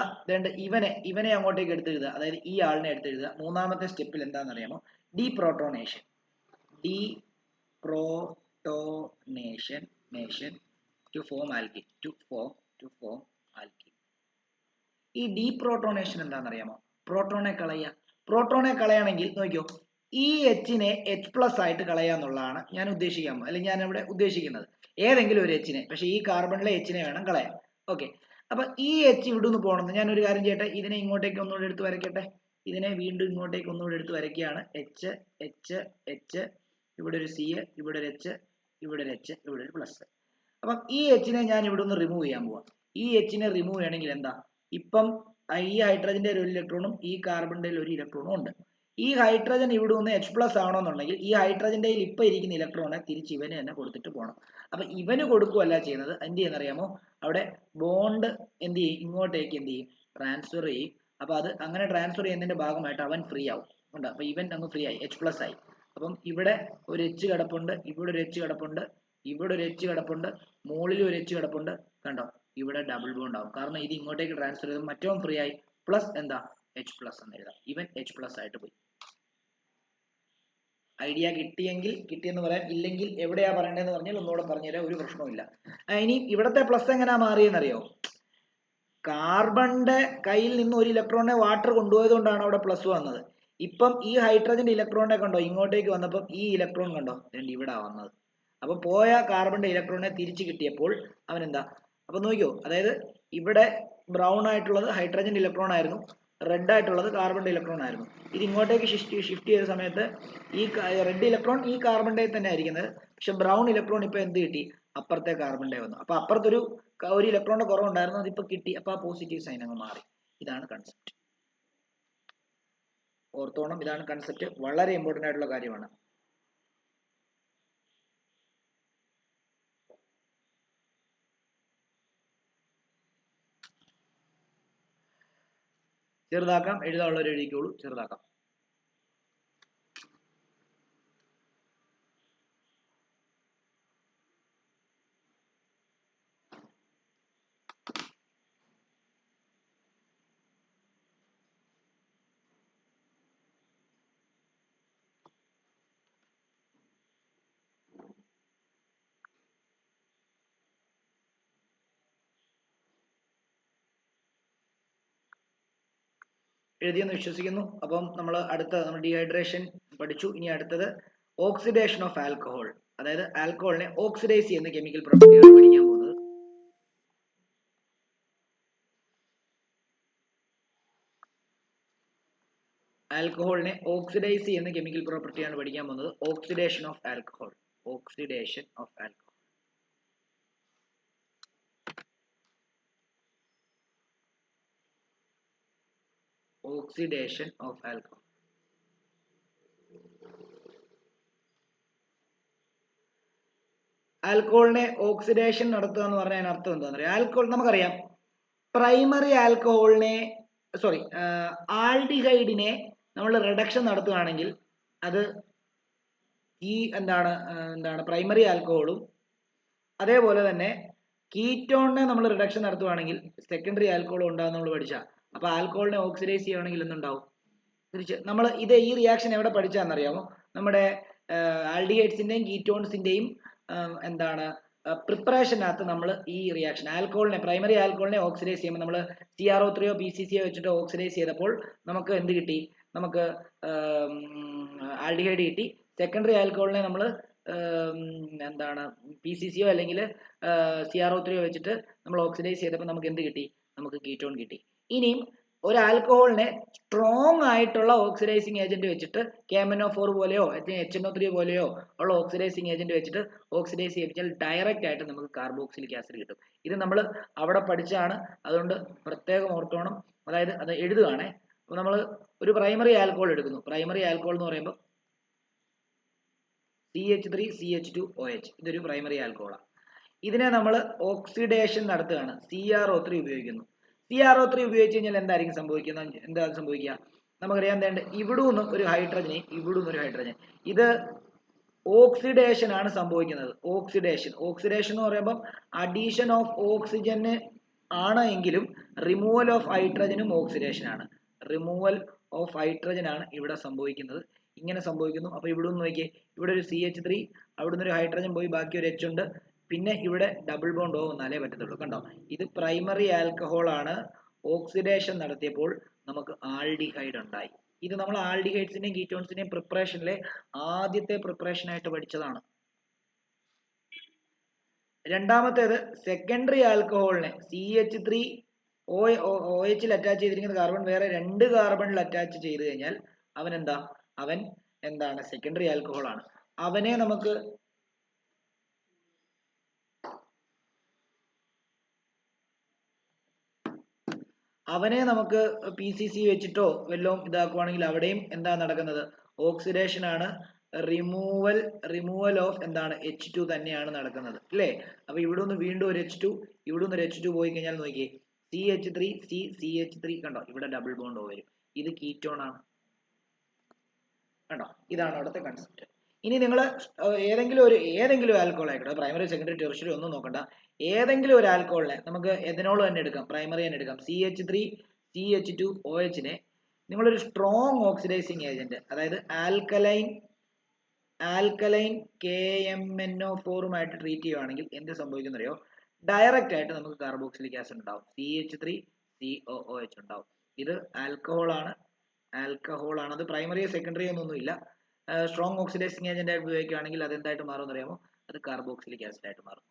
ഇവനെ അങ്ങോട്ടേക്ക് എടുത്തെഴുതുക, അതായത് ഈ ആളിനെ എടുത്തെഴുതുക. മൂന്നാമത്തെ സ്റ്റെപ്പിൽ എന്താണെന്ന് അറിയാമോ, ഡീപ്രോട്ടോണേഷൻ ടു ഫോം ആൽക്കീൻ, ഈ ഡീപ്രോട്ടോണേഷൻ എന്താണെന്ന് അറിയാമോ, പ്രോട്ടോണെ കളയാണെങ്കിൽ നോക്കിയോ, ഈ എച്ചിനെ H+ ആയിട്ട് കളയാന്നുള്ളതാണ് ഞാൻ ഉദ്ദേശിക്കാൻ, അല്ലെങ്കിൽ ഞാൻ ഇവിടെ ഉദ്ദേശിക്കുന്നത്. ഏതെങ്കിലും ഒരു എച്ചിനെ, പക്ഷെ ഈ കാർബണിലെ എച്ചിനെ വേണം കളയാൻ. ഓക്കെ, അപ്പൊ ഈ എച്ച് ഇവിടെ നിന്ന് പോകണം. ഞാൻ ഒരു കാര്യം ചെയ്യട്ടെ, ഇതിനെ ഇങ്ങോട്ടേക്ക് ഒന്നുകൂടെ എടുത്ത് വരയ്ക്കട്ടെ. ഇതിനെ വീണ്ടും ഇങ്ങോട്ടേക്ക് ഒന്നുകൂടെ എടുത്ത് വരയ്ക്കുകയാണ്. H, ഇവിടെ ഒരു C, ഇവിടെ ഒരു H, ഇവിടെ ഒരു H, ഇവിടെ ഒരു പ്ലസ്. അപ്പം ഈ എച്ചിനെ ഞാൻ ഇവിടെ നിന്ന് റിമൂവ് ചെയ്യാൻ പോവാം. ഈ എച്ചിനെ റിമൂവ് ചെയ്യണമെങ്കിൽ എന്താ, ഇപ്പം ഈ ഹൈഡ്രജന്റെ ഒരു ഇലക്ട്രോണും ഈ കാർബണിന്റെ ഒരു ഇലക്ട്രോണും ഉണ്ട്. ഈ ഹൈഡ്രജൻ ഇവിടെ നിന്ന് H+ ആവണമെന്നുണ്ടെങ്കിൽ ഈ ഹൈഡ്രജന്റെ ഇപ്പൊ ഇരിക്കുന്ന ഇലക്ട്രോണെ തിരിച്ച് ഇവന് തന്നെ കൊടുത്തിട്ട് പോകണം. അപ്പൊ ഇവന് കൊടുക്കുകയല്ല ചെയ്യുന്നത്, എന്ത് ചെയ്യുന്നറിയാമോ, അവിടെ ബോണ്ട് എന്ത് ചെയ്യും, ഇങ്ങോട്ടേക്ക് എന്ത് ചെയ്യും, ട്രാൻസ്ഫർ ചെയ്യും. അപ്പൊ അത് അങ്ങനെ ട്രാൻസ്ഫർ ചെയ്യുന്നതിന്റെ ഭാഗമായിട്ട് അവൻ ഫ്രീ ആവും. ഉണ്ട്, അപ്പൊ ഇവൻ അങ്ങ് ഫ്രീ ആയി, H+ ആയി. അപ്പം ഇവിടെ ഒരു H കിടപ്പുണ്ട്, ഇവിടെ ഒരു H കിടപ്പുണ്ട്, ഇവിടെ ഒരു H കിടപ്പുണ്ട്, മുകളിലും ഒരു H കിടപ്പുണ്ട്. കണ്ടോ, ഇവിടെ ഡബിൾ ബോണ്ട് ആവും. കാരണം ഇത് ഇങ്ങോട്ടേക്ക് ട്രാൻസ്ഫർ ചെയ്ത് മറ്റവൻ ഫ്രീ ആയി, പ്ലസ് എന്താ, H+ എന്ന് എഴുതാം. ഇവൻ H+ ആയിട്ട് പോയി. ഐഡിയ കിട്ടിയെങ്കിൽ കിട്ടിയെന്ന് പറയാം, ഇല്ലെങ്കിൽ എവിടെയാ പറയേണ്ടതെന്ന് പറഞ്ഞാൽ ഒന്നുകൂടെ പറഞ്ഞുതരാം, ഒരു പ്രശ്നവുമില്ല. ഇനി ഇവിടത്തെ പ്ലസ് എങ്ങനെയാ മാറിയെന്നറിയോ, കാർബണിന്റെ കയ്യിൽ നിന്ന് ഒരു ഇലക്ട്രോണിനെ വാട്ടർ കൊണ്ടുപോയത് കൊണ്ടാണ് അവിടെ പ്ലസ് വന്നത്. ഇപ്പം ഈ ഹൈഡ്രജന്റെ ഇലക്ട്രോണിനെ കണ്ടോ, ഇങ്ങോട്ടേക്ക് വന്നപ്പം ഈ ഇലക്ട്രോൺ കണ്ടോ, ഇവിടെ വന്നത്. അപ്പൊ പോയ കാർബണിന്റെ ഇലക്ട്രോണിനെ തിരിച്ചു കിട്ടിയപ്പോൾ അവൻ എന്താ, അപ്പൊ നോക്കിയോ, അതായത് ഇവിടെ ബ്രൗൺ ആയിട്ടുള്ളത് ഹൈഡ്രജന്റെ ഇലക്ട്രോൺ ആയിരുന്നു, റെഡ് ആയിട്ടുള്ളത് കാർബണിന്റെ ഇലക്ട്രോൺ ആയിരുന്നു. ഇത് ഇങ്ങോട്ടേക്ക് ഷിഫ്റ്റ് ചെയ്ത സമയത്ത് ഈ റെഡ് ഇലക്ട്രോൺ ഈ കാർബണിന്റെ തന്നെ ആയിരിക്കുന്നത്, പക്ഷെ ബ്രൗൺ ഇലക്ട്രോൺ ഇപ്പൊ എന്ത് കിട്ടി, അപ്പുറത്തെ കാർബണിന്റെ വന്നു. അപ്പൊ അപ്പുറത്തൊരു ഇലക്ട്രോണിന്റെ കുറവുണ്ടായിരുന്നു, അതിപ്പോ കിട്ടി. അപ്പൊ ആ പോസിറ്റീവ് സൈൻ അങ്ങ് മാറി. ഇതാണ് കൺസെപ്റ്റ്, ഓർത്തോണം. ഇതാണ് കൺസെപ്റ്റ്, വളരെ ഇമ്പോർട്ടന്റ് ആയിട്ടുള്ള കാര്യമാണ്. ചെറുതാക്കാം, എഴുതാനുള്ളവർ എഴുതിക്കോളൂ, ചെറുതാക്കാം. എഴുതിയെന്ന് വിശ്വസിക്കുന്നു. അപ്പം നമ്മൾ ഡീഹൈഡ്രേഷൻ പഠിച്ചു. ഇനി അടുത്തത് ഓക്സിഡേഷൻ ഓഫ് ആൽക്കഹോൾ, അതായത് ആൽക്കഹോളിനെ ഓക്സിഡൈസ് ചെയ്യുന്ന കെമിക്കൽ പ്രോപ്പർട്ടിയാണ് പഠിക്കാൻ പോകുന്നത്. ആൽക്കഹോളിനെ ഓക്സിഡൈസ് ചെയ്യുന്ന കെമിക്കൽ പ്രോപ്പർട്ടിയാണ് പഠിക്കാൻ പോകുന്നത്, oxidation of alcohol. Oxidation of alcohol. Oxidation of alcohol. ആൽക്കഹോളിനെ ഓക്സിഡേഷൻ നടത്തുക എന്ന് പറഞ്ഞാൽ അർത്ഥം എന്താണെന്ന് അറിയാം. ആൽക്കഹോൾ നമുക്കറിയാം, പ്രൈമറി ആൽക്കഹോളിനെ ആൽഡിഹൈഡിനെ നമ്മൾ റിഡക്ഷൻ നടത്തുകയാണെങ്കിൽ അത് ഈ എന്താണ് പ്രൈമറി ആൽക്കഹോളും, അതേപോലെ തന്നെ കീറ്റോണിനെ നമ്മൾ റിഡക്ഷൻ നടത്തുകയാണെങ്കിൽ സെക്കൻഡറി ആൽക്കഹോളും ഉണ്ടാകും നമ്മൾ പഠിച്ച. അപ്പൊ ആൽക്കഹോളിനെ ഓക്സിഡൈസ് ചെയ്യുകയാണെങ്കിൽ എന്തുണ്ടാവും, തിരിച്ച് നമ്മൾ ഈ റിയാക്ഷൻ എവിടെ പഠിച്ചാന്നറിയാമോ, നമ്മുടെ ആൽഡിഹൈഡ്സിന്റെയും കീറ്റോൺസിന്റെയും പ്രിപ്പറേഷനകത്ത് നമ്മൾ ഈ റിയാക്ഷൻ ആൽക്കഹോളിനെ പ്രൈമറി ആൽക്കഹോളിനെ ഓക്സിഡൈസ് ചെയ്യുമ്പോൾ നമ്മൾ CrO3 PCCO വെച്ചിട്ട് ഓക്സിഡൈസ് ചെയ്തപ്പോൾ നമുക്ക് എന്ത് കിട്ടി? നമുക്ക് ആൽഡിഹൈഡ് കിട്ടി. സെക്കൻഡറി ആൽക്കഹോളിനെ നമ്മൾ എന്താണ് PCCO അല്ലെങ്കിൽ CrO3 വെച്ചിട്ട് നമ്മൾ ഓക്സിഡൈസ് ചെയ്തപ്പോൾ നമുക്ക് എന്ത് കിട്ടി? നമുക്ക് കീറ്റോൺ കിട്ടി. ഇനിയും ഒരു ആൽക്കഹോളിനെ സ്ട്രോങ് ആയിട്ടുള്ള ഓക്സിഡൈസിങ് ഏജന്റ് വെച്ചിട്ട് KMnO4 പോലെയോ HNO3 പോലെയോ ഉള്ള ഓക്സിഡൈസിങ് ഏജന്റ് വെച്ചിട്ട് ഓക്സിഡൈസ് ചെയ്യിച്ചാൽ ഡയറക്റ്റ് ആയിട്ട് നമുക്ക് കാർബോക്സിലിക് ആസിഡ് കിട്ടും. ഇത് നമ്മൾ അവിടെ പഠിച്ചാണ്, അതുകൊണ്ട് പ്രത്യേകം ഓർത്തോണം. അതായത് അത് എഴുതുകയാണേ. അപ്പോൾ നമ്മൾ ഒരു പ്രൈമറി ആൽക്കഹോൾ എടുക്കുന്നു. പ്രൈമറി ആൽക്കഹോൾ എന്ന് പറയുമ്പോൾ CH3CH2OH, ഇതൊരു പ്രൈമറി ആൽക്കഹോളാണ്. ഇതിനെ നമ്മൾ ഓക്സിഡേഷൻ നടത്തുകയാണ്. CrO3 ഉപയോഗിക്കുന്നു. CrO3 ഉപയോഗിച്ച് കഴിഞ്ഞാൽ എന്തായിരിക്കും സംഭവിക്കുന്നത്? എന്താ സംഭവിക്കുക? നമുക്കറിയാൻ വേണ്ട, ഇവിടെ നിന്നും ഒരു ഹൈഡ്രജൻ, ഇവിടെ നിന്നും ഒരു ഹൈഡ്രജൻ. ഇത് ഓക്സിഡേഷൻ ആണ് സംഭവിക്കുന്നത്. ഓക്സിഡേഷൻ എന്ന് പറയുമ്പോൾ അഡീഷൻ ഓഫ് ഓക്സിജൻ ആണ് എങ്കിലും റിമൂവൽ ഓഫ് ഹൈഡ്രജനും ഓക്സിഡേഷൻ ആണ്. റിമൂവൽ ഓഫ് ഹൈഡ്രജൻ ആണ് ഇവിടെ സംഭവിക്കുന്നത്. ഇങ്ങനെ സംഭവിക്കുന്നു. അപ്പോൾ ഇവിടെ നിന്ന് നോക്കിയേ, ഇവിടെ ഒരു CH3, അവിടെ നിന്ന് ഒരു ഹൈഡ്രജൻ പോയി ബാക്കി ഒരു H ഉണ്ട്. പിന്നെ ഇവിടെ ഡബിൾ ബോണ്ട് O വന്നാലേ പറ്റത്തുള്ളൂ. കണ്ടോ, ഇത് പ്രൈമറി ആൽക്കഹോൾ ആണ്. ഓക്സിഡേഷൻ നടത്തിയപ്പോൾ നമുക്ക് ആൽഡിഹൈഡ് ഉണ്ടായി. ഇത് നമ്മൾ ആൽഡിഹൈഡ്സിന്റെയും കീറ്റോൺസിന്റെയും പ്രിപ്പറേഷനിലെ ആദ്യത്തെ പ്രിപ്പറേഷൻ ആയിട്ട് പഠിച്ചതാണ്. രണ്ടാമത്തേത് സെക്കൻഡറി ആൽക്കഹോളിനെ CH3OH അറ്റാച്ച് ചെയ്തിരിക്കുന്ന കാർബൺ വേറെ 2 കാർബണിൽ അറ്റാച്ച് ചെയ്ത് കഴിഞ്ഞാൽ അവൻ എന്താണ് സെക്കൻഡറി ആൽക്കഹോൾ ആണ്. അവനെ നമുക്ക് PCC വെച്ചിട്ടോ വല്ലതും ഇതാക്കുവാണെങ്കിൽ അവിടെയും എന്താ നടക്കുന്നത്? ഓക്സിഡേഷൻ ആണ്. റിമൂവൽ ഓഫ് എന്താണ് H2 തന്നെയാണ് നടക്കുന്നത്, അല്ലേ? അപ്പൊ ഇവിടെ നിന്ന് വീണ്ടും ഒരു H2, ഇവിടെ നിന്ന് ഒരു H2 പോയി കഴിഞ്ഞാൽ നോക്കിയേ, CH3 കണ്ടോ, ഇവിടെ ഡബിൾ ബോണ്ട് O വരും. ഇത് കീറ്റോൺ ആണ്. കണ്ടോ, ഇതാണ് അവിടുത്തെ കൺസെപ്റ്റ്. ഇനി നിങ്ങൾ ഏതെങ്കിലും ആൽക്കഹോൾ ആയിക്കോട്ടെ, പ്രൈമറി സെക്കൻഡറി ടെർഷ്യറി ഒന്നും നോക്കണ്ട, ഏതെങ്കിലും ഒരു ആൽക്കഹോളിനെ നമുക്ക് എഥനോൾ തന്നെ എടുക്കാം, പ്രൈമറി തന്നെ എടുക്കാം. CH3CH2OH നിങ്ങളൊരു സ്ട്രോങ് ഓക്സിഡൈസിങ് ഏജന്റ്, അതായത് ആൽക്കലൈൻ KMnO4 ട്രീറ്റ് ചെയ്യുവാണെങ്കിൽ എന്ത് സംഭവിക്കുന്ന അറിയോ? ഡയറക്റ്റ് ആയിട്ട് നമുക്ക് കാർബോക്സിലിക് ആസിഡ് ഉണ്ടാവും, CH3COOH ഉണ്ടാവും. ഇത് ആൽക്കഹോൾ ആണ്. അത് പ്രൈമറി സെക്കൻഡറി ഒന്നുമില്ല. സ്ട്രോങ് ഓക്സിഡൈസിങ് ഏജന്റ് ആയിട്ട് ഉപയോഗിക്കുകയാണെങ്കിൽ അത് എന്തായിട്ട് മാറും അറിയാമോ? അത് കാർബോക്സിലിക് ആസിഡ് ആയിട്ട് മാറും.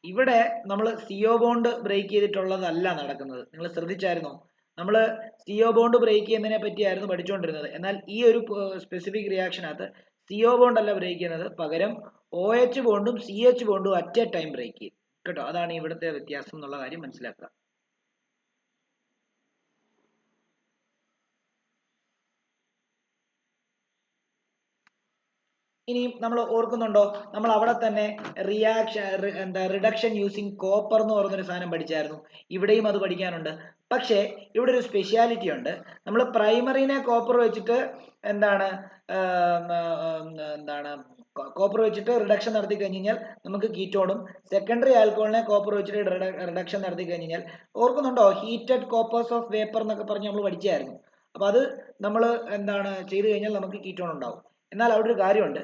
ഇവിടെ നമ്മൾ CO ബോണ്ട് ബ്രേക്ക് ചെയ്തിട്ടുള്ളതല്ല നടക്കുന്നത്. നിങ്ങൾ ശ്രദ്ധിച്ചായിരുന്നോ? നമ്മൾ CO ബോണ്ട് ബ്രേക്ക് ചെയ്യുന്നതിനെ പറ്റിയായിരുന്നു പഠിച്ചുകൊണ്ടിരുന്നത്. എന്നാൽ ഈ ഒരു സ്പെസിഫിക് റിയാക്ഷനകത്ത് CO ബോണ്ട് അല്ല ബ്രേക്ക് ചെയ്യുന്നത്, പകരം OH ബോണ്ടും CH ബോണ്ടും അറ്റ് എ ടൈം ബ്രേക്ക് ചെയ്യും. കേട്ടോ, അതാണ് ഇവിടുത്തെ വ്യത്യാസം എന്നുള്ള കാര്യം മനസ്സിലാക്കുക. ഇനി നമ്മൾ ഓർക്കുന്നുണ്ടോ, നമ്മൾ അവിടെ തന്നെ റിഡക്ഷൻ യൂസിങ് കോപ്പർ എന്ന് പറയുന്നൊരു സാധനം പഠിച്ചായിരുന്നു. ഇവിടെയും അത് പഠിക്കാനുണ്ട്. പക്ഷേ ഇവിടെ ഒരു സ്പെഷ്യാലിറ്റി ഉണ്ട്. നമ്മൾ പ്രൈമറിനെ കോപ്പർ വെച്ചിട്ട് കോപ്പർ വെച്ചിട്ട് റിഡക്ഷൻ നടത്തി കഴിഞ്ഞാൽ നമുക്ക് കീറ്റോണും, സെക്കൻഡറി ആൽക്കഹോളിനെ കോപ്പർ വെച്ചിട്ട് റിഡക്ഷൻ നടത്തി കഴിഞ്ഞാൽ, ഓർക്കുന്നുണ്ടോ, ഹീറ്റഡ് കോപ്പേഴ്സ് ഓഫ് വേപ്പർ എന്നൊക്കെ പറഞ്ഞ് നമ്മൾ പഠിച്ചായിരുന്നു. അപ്പൊ അത് നമ്മൾ ചെയ്ത് കഴിഞ്ഞാൽ നമുക്ക് കീറ്റോൺ ഉണ്ടാവും. എന്നാൽ അവിടെ ഒരു കാര്യമുണ്ട്,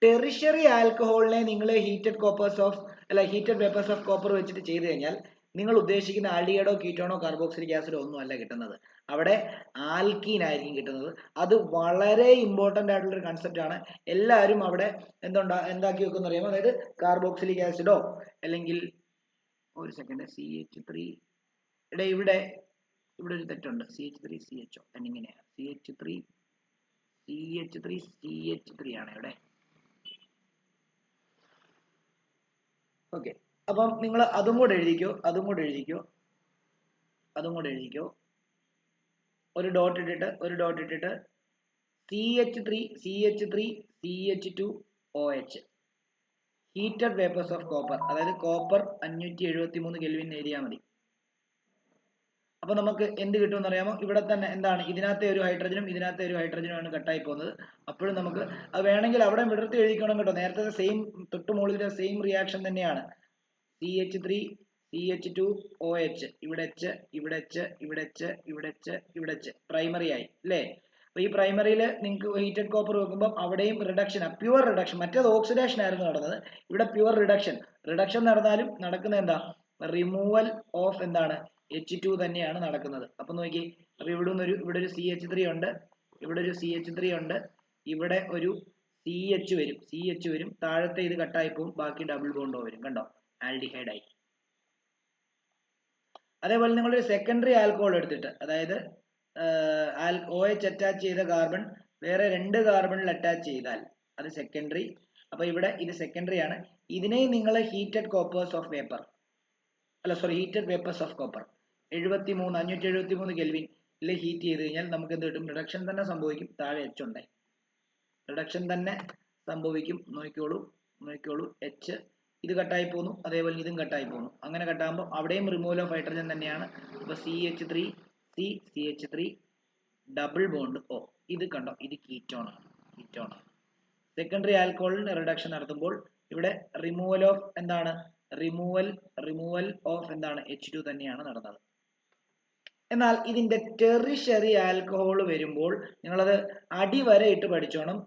ടെറിഷ്യറി ആൽക്കഹോളിനെ നിങ്ങൾ ഹീറ്റഡ് വേപ്പേഴ്സ് ഓഫ് കോപ്പർ വെച്ചിട്ട് ചെയ്ത് കഴിഞ്ഞാൽ നിങ്ങൾ ഉദ്ദേശിക്കുന്ന ആൽഡിഹൈഡോ കീറ്റോണോ കാർബോക്സിലിക് ആസിഡോ ഒന്നും അല്ല കിട്ടുന്നത്. അവിടെ ആൽക്കീൻ ആയിരിക്കും കിട്ടുന്നത്. അത് വളരെ ഇമ്പോർട്ടന്റ് ആയിട്ടുള്ള ഒരു കൺസെപ്റ്റ് ആണ്. എല്ലാവരും അവിടെ എന്താക്കി വെക്കുന്ന അറിയാമോ? അതായത് കാർബോക്സിലിക് ആസിഡോ അല്ലെങ്കിൽ ഒരു സെക്കൻഡ്, CH3 ഇവിടെ ഒരു തെറ്റുണ്ട്, CH3CHO എന്നിങ്ങനെയാണ്. CH3CH3 ആണ് ഇവിടെ. ഓക്കെ, അപ്പം നിങ്ങൾ അതും കൂടെ എഴുതിക്കോ. ഒരു ഡോട്ട് ഇട്ടിട്ട് CH3CH2OH heated vapours of copper, അതായത് കോപ്പർ 573 കെൽവിൻ എഴുതിയാൽ മതി. അപ്പൊ നമുക്ക് എന്ത് കിട്ടുമെന്ന് അറിയാമോ? ഇവിടെ തന്നെ എന്താണ് ഇതിനകത്തെ ഒരു ഹൈഡ്രജനും ഇതിനകത്തെ ഒരു ഹൈഡ്രജനുമാണ് കട്ടായി പോകുന്നത്. അപ്പോഴും നമുക്ക് അത് വേണമെങ്കിൽ അവിടെ വിടർത്തി എഴുതിക്കണം കേട്ടോ. നേരത്തെ സെയിം തൊട്ട് മുകളിലെ സെയിം റിയാക്ഷൻ തന്നെയാണ്. CH3 CH2 OH, ഇവിടെ H, ഇവിടെ H, ഇവിടെ H, ഇവിടെ H, ഇവിടെ H, പ്രൈമറി ആയി അല്ലേ? അപ്പൊ ഈ പ്രൈമറിയിൽ നിങ്ങൾക്ക് ഹീറ്റഡ് കോപ്പർ വെക്കുമ്പോൾ അവിടെയും റിഡക്ഷൻ, പ്യുവർ റിഡക്ഷൻ. മറ്റേത് ഓക്സിഡേഷൻ ആയിരുന്നു നടന്നത്, ഇവിടെ പ്യുവർ റിഡക്ഷൻ. റിഡക്ഷൻ നടന്നാലും നടക്കുന്ന എന്താ? റിമൂവൽ ഓഫ് എന്താണ്? H2 തന്നെയാണ് നടക്കുന്നത്. അപ്പൊ നോക്കി, അപ്പൊ ഇവിടെ ഒരു CH3 ഉണ്ട്, ഇവിടെ ഒരു CH3 ഉണ്ട്, ഇവിടെ ഒരു CH വരും, താഴത്തെ ഇത് കട്ടായി പോകും, ബാക്കി ഡബിൾ ബോണ്ടോ വരും. കണ്ടോ? ആൽഡിഹൈഡ് ആയി. അതേപോലെ നിങ്ങളൊരു സെക്കൻഡറി ആൽക്കഹോൾ എടുത്തിട്ട്, അതായത് OH അറ്റാച്ച് ചെയ്ത കാർബൺ വേറെ 2 കാർബണിൽ അറ്റാച്ച് ചെയ്താൽ അത് സെക്കൻഡറി. അപ്പൊ ഇവിടെ ഇത് സെക്കൻഡറി ആണ്. ഇതിനെ നിങ്ങൾ heated coppers of vapour, heated vapours of copper 573 കെൽവിനിൽ ഹീറ്റ് ചെയ്ത് കഴിഞ്ഞാൽ നമുക്ക് എന്ത് കിട്ടും? റിഡക്ഷൻ തന്നെ സംഭവിക്കും. താഴെ H ഉണ്ട്, റിഡക്ഷൻ തന്നെ സംഭവിക്കും. നോക്കിക്കോളൂ H ഇത് കട്ടായി പോകുന്നു, അതേപോലെ ഇതും കട്ടായി പോകുന്നു. അങ്ങനെ കട്ടാകുമ്പോൾ അവിടെയും റിമൂവൽ ഓഫ് ഹൈഡ്രജൻ തന്നെയാണ്. അപ്പൊ CH3 CH3 double bond O. ഇത് കണ്ടോ? ഇത് കീറ്റോൺ ആണ്. സെക്കൻഡറി ആൽക്കഹോളിന് റിഡക്ഷൻ നടത്തുമ്പോൾ ഇവിടെ റിമൂവൽ ഓഫ് എന്താണ്? റിമൂവൽ ഓഫ് എന്താണ്? H2 തന്നെയാണ് നടന്നത്. എന്നാൽ ഇതിന്റെ ടെറിഷറി ആൽക്കഹോൾ വരുമ്പോൾ നിങ്ങളത് അടിവരെ ഇട്ട് പഠിച്ചോണം.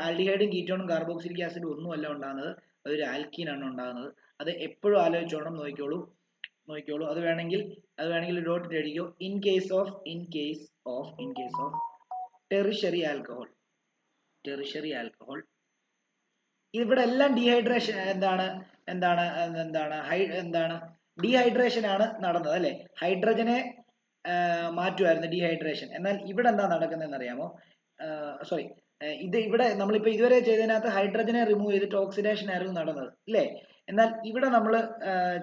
ആൽഡിഹൈഡും കീറ്റോണും കാർബോക്സിലിക് ആസിഡും ഒന്നുമല്ല ഉണ്ടാകുന്നത്, അതൊരു ആൽക്കീനാണ് ഉണ്ടാകുന്നത്. അത് എപ്പോഴും ആലോചിച്ചോണം. നോക്കിക്കോളൂ. അത് വേണമെങ്കിൽ ഡോട്ട് എഴുതിക്കോ. In case of tertiary alcohol ഇവിടെ എല്ലാം ഡീഹൈഡ്രേഷൻ ഡീഹൈഡ്രേഷൻ ആണ് നടന്നത് അല്ലെ? ഹൈഡ്രജനെ മാറ്റുമായിരുന്നു ഡീഹൈഡ്രേഷൻ. എന്നാൽ ഇവിടെ എന്താ നടക്കുന്നതെന്ന് അറിയാമോ? ഇവിടെ നമ്മളിപ്പോ ഇതുവരെ ചെയ്തതിനകത്ത് ഹൈഡ്രജനെ റിമൂവ് ചെയ്തിട്ട് ഓക്സിഡേഷൻ ആയിരുന്നു നടന്നത് അല്ലേ? എന്നാൽ ഇവിടെ നമ്മൾ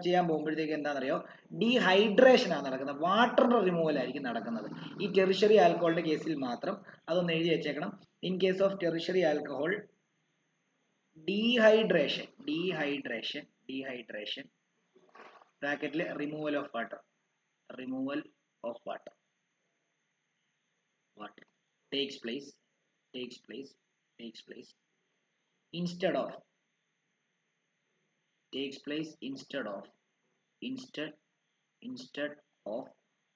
ചെയ്യാൻ പോകുമ്പോഴത്തേക്ക് എന്താണെന്നറിയോ? ഡീഹൈഡ്രേഷൻ ആണ് നടക്കുന്നത്, വാട്ടറിന്റെ റിമൂവൽ ആയിരിക്കും നടക്കുന്നത് ഈ ടെറിഷറി ആൽക്കഹോളിന്റെ കേസിൽ മാത്രം. അതൊന്ന് എഴുതി വെച്ചേക്കണം. In case of tertiary alcohol dehydration ബ്രാക്കറ്റിലെ removal of water takes place instead of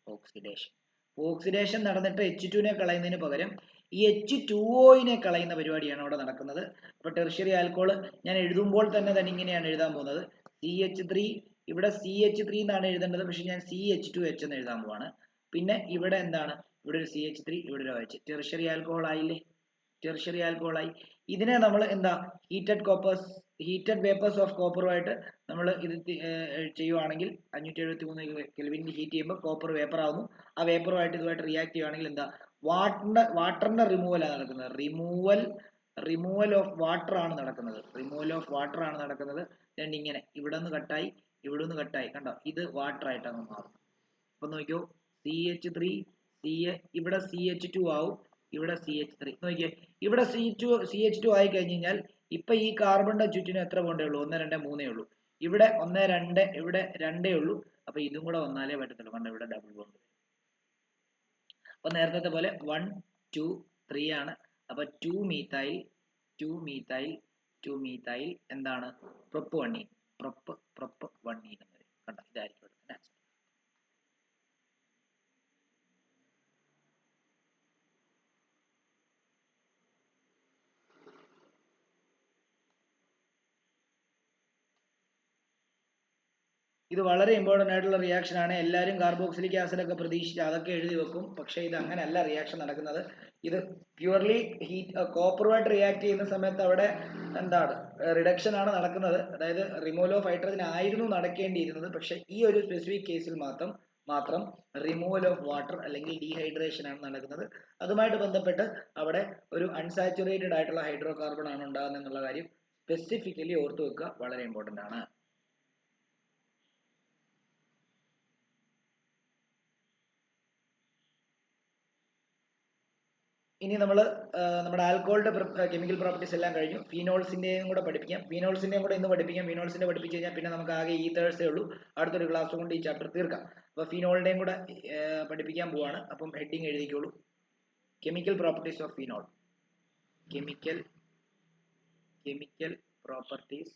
oxidation. Oxidation നടന്നിട്ട് H2 നെ കളയുന്നതിന് പകരം ഈ H2O നെ കളയുന്ന പരിപാടിയാണ് അവിടെ നടക്കുന്നത്. അപ്പൊ ടെറിഷറി ആൽക്കഹോൾ ഞാൻ എഴുതുമ്പോൾ തന്നെ ഇങ്ങനെയാണ് എഴുതാൻ പോകുന്നത്. CH3 ഇവിടെ CH3 എന്നാണ് എഴുതേണ്ടത്, പക്ഷെ ഞാൻ CH2H എന്ന് എഴുതാൻ പോവാണ്. പിന്നെ ഇവിടെ എന്താണ്? ഇവിടെ ഒരു CH3, ഇവിടെ ഒരു OH. ടെറിഷറി ആൽക്കഹോൾ ആയില്ലേ? ആയി. ഇതിനെ നമ്മൾ എന്താ? ഹീറ്റഡ് വേപ്പേഴ്സ് ഓഫ് കോപ്പറുമായിട്ട് നമ്മൾ ഇത് ചെയ്യുവാണെങ്കിൽ 573 കെൽവിനിൽ ഹീറ്റ് ചെയ്യുമ്പോൾ കോപ്പർ വേപ്പർ ആവുന്നു. ആ വേപ്പറുമായിട്ട് ഇതുമായിട്ട് റിയാക്ട് ചെയ്യുവാണെങ്കിൽ എന്താ? വാട്ടറിന്റെ റിമൂവൽ ആണ് നടക്കുന്നത്. റിമൂവൽ ഓഫ് വാട്ടർ ആണ് നടക്കുന്നത്. ഇങ്ങനെ ഇവിടെ നിന്ന് കട്ടായി, കണ്ടോ? ഇത് വാട്ടർ ആയിട്ട് അങ്ങ് മാറും. അപ്പൊ നോക്കിയോ, CH3 ഇവിടെ CH2 ആവും, ഇവിടെ CH3. നോക്കിയേ, ഇവിടെ CH2 ആയി കഴിഞ്ഞ് കഴിഞ്ഞാൽ ഇപ്പൊ ഈ കാർബണിന്റെ ചുറ്റിനും എത്ര ബോണ്ടേ ഉള്ളൂ? 1 2 3 ഉള്ളൂ. ഇവിടെ 1 2, ഇവിടെ 2 ഉള്ളൂ. അപ്പൊ ഇതും കൂടെ വന്നാലേ പറ്റത്തുള്ളൂ. കണ്ടോ? ഇവിടെ ഡബിൾ ബോണ്ട്. അപ്പൊ നേരത്തെ പോലെ 1 2 3 ആണ്. അപ്പൊ 2 methyl എന്താണ്? പ്രൊപ്പ് 1ene കണ്ടോ? ഇതായിരിക്കും. ഇത് വളരെ ഇമ്പോർട്ടന്റ് ആയിട്ടുള്ള റിയാക്ഷൻ ആണ്. എല്ലാവരും കാർബോക്സിലിക് ആസിഡ് ഒക്കെ പ്രതീക്ഷിച്ച് അതൊക്കെ എഴുതി വെക്കും. പക്ഷെ ഇത് അങ്ങനെയല്ല റിയാക്ഷൻ നടക്കുന്നത്. ഇത് പ്യുവർലി കോപ്പറുമായിട്ട് റിയാക്ട് ചെയ്യുന്ന സമയത്ത് അവിടെ എന്താണ്? റിഡക്ഷൻ ആണ് നടക്കുന്നത്. അതായത് റിമൂവൽ ഓഫ് ഹൈഡ്രജൻ ആയിരുന്നു നടക്കേണ്ടിയിരുന്നത്. പക്ഷെ ഈ ഒരു സ്പെസിഫിക് കേസിൽ മാത്രം റിമൂവൽ ഓഫ് വാട്ടർ അല്ലെങ്കിൽ ഡീഹൈഡ്രേഷൻ ആണ് നടക്കുന്നത്. അതുമായിട്ട് ബന്ധപ്പെട്ട് അവിടെ ഒരു അൺസാച്ചുറേറ്റഡ് ആയിട്ടുള്ള ഹൈഡ്രോ കാർബൺ ആണ് ഉണ്ടാകുന്നത് എന്നുള്ള കാര്യം സ്പെസിഫിക്കലി ഓർത്തു വെക്കുക. വളരെ ഇമ്പോർട്ടന്റ് ആണ്. ഇനി നമ്മൾ നമ്മുടെ ആൽക്കഹോളിന്റെ കെമിക്കൽ പ്രോപ്പർട്ടീസ് എല്ലാം കഴിഞ്ഞു. ഫീനോൾസിന്റെയും കൂടെ പഠിപ്പിക്കാം. ഫീനോൾസിന്റെയും കൂടെ ഇന്ന് പഠിപ്പിക്കാം. ഫീനോൾസിന്റെ പഠിപ്പിച്ച് കഴിഞ്ഞാൽ പിന്നെ നമുക്ക് ആകെ ഈതേഴ്സേ ഉള്ളൂ. അടുത്തൊരു ക്ലാസ് കൊണ്ട് ഈ ചാപ്റ്റർ തീർക്കാം. അപ്പോൾ ഫീനോളിന്റെയും കൂടെ പഠിപ്പിക്കാൻ പോവാണ്. അപ്പം ഹെഡിങ് എഴുതിക്കോളൂ. Chemical properties of phenol. Chemical properties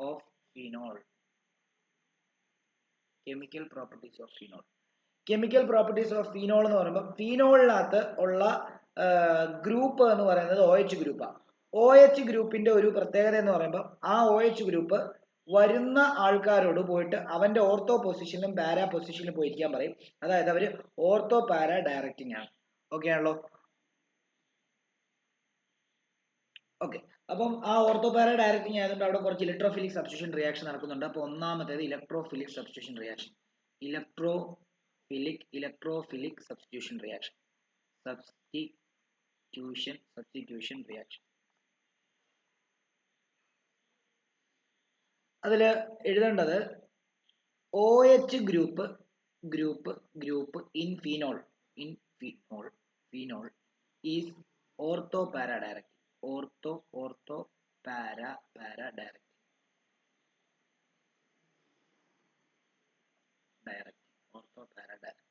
of phenol. Chemical properties of phenol. Chemical properties of phenol എന്ന് പറയുമ്പോൾ ഫീനോളിനകത്ത് ഉള്ള ഗ്രൂപ്പ് എന്ന് പറയുന്നത് OH ഗ്രൂപ്പാണ്. OH ഗ്രൂപ്പിന്റെ ഒരു പ്രത്യേകത എന്ന് പറയുമ്പോൾ ആ OH ഗ്രൂപ്പ് വരുന്ന ആൾക്കാരോട് പോയിട്ട് അവന്റെ ഓർത്തോ പൊസിഷനിലും പാരാ പൊസിഷനിലും പോയിരിക്കാൻ പറയും. അതായത് അവര് ഓർത്തോ പാരാ ഡയറക്റ്റിംഗ് ആണ്. ഓക്കെ ആണല്ലോ? ഓക്കെ. അപ്പം ആ ഓർത്തോ പാരാ ഡയറക്റ്റിംഗ് ആയതുകൊണ്ട് അവിടെ കുറച്ച് ഇലക്ട്രോഫിലിക് സബ്സ്റ്റിറ്റ്യൂഷൻ റിയാക്ഷൻ നടക്കുന്നുണ്ട്. അപ്പോൾ ഒന്നാമത്തേത് electrophilic substitution reaction. Electrophilic substitution reaction. Substitution reaction. അതിൽ എഴുതേണ്ടത് OH group in phenol is ortho para direct. Ortho para direct. Ortho para direct.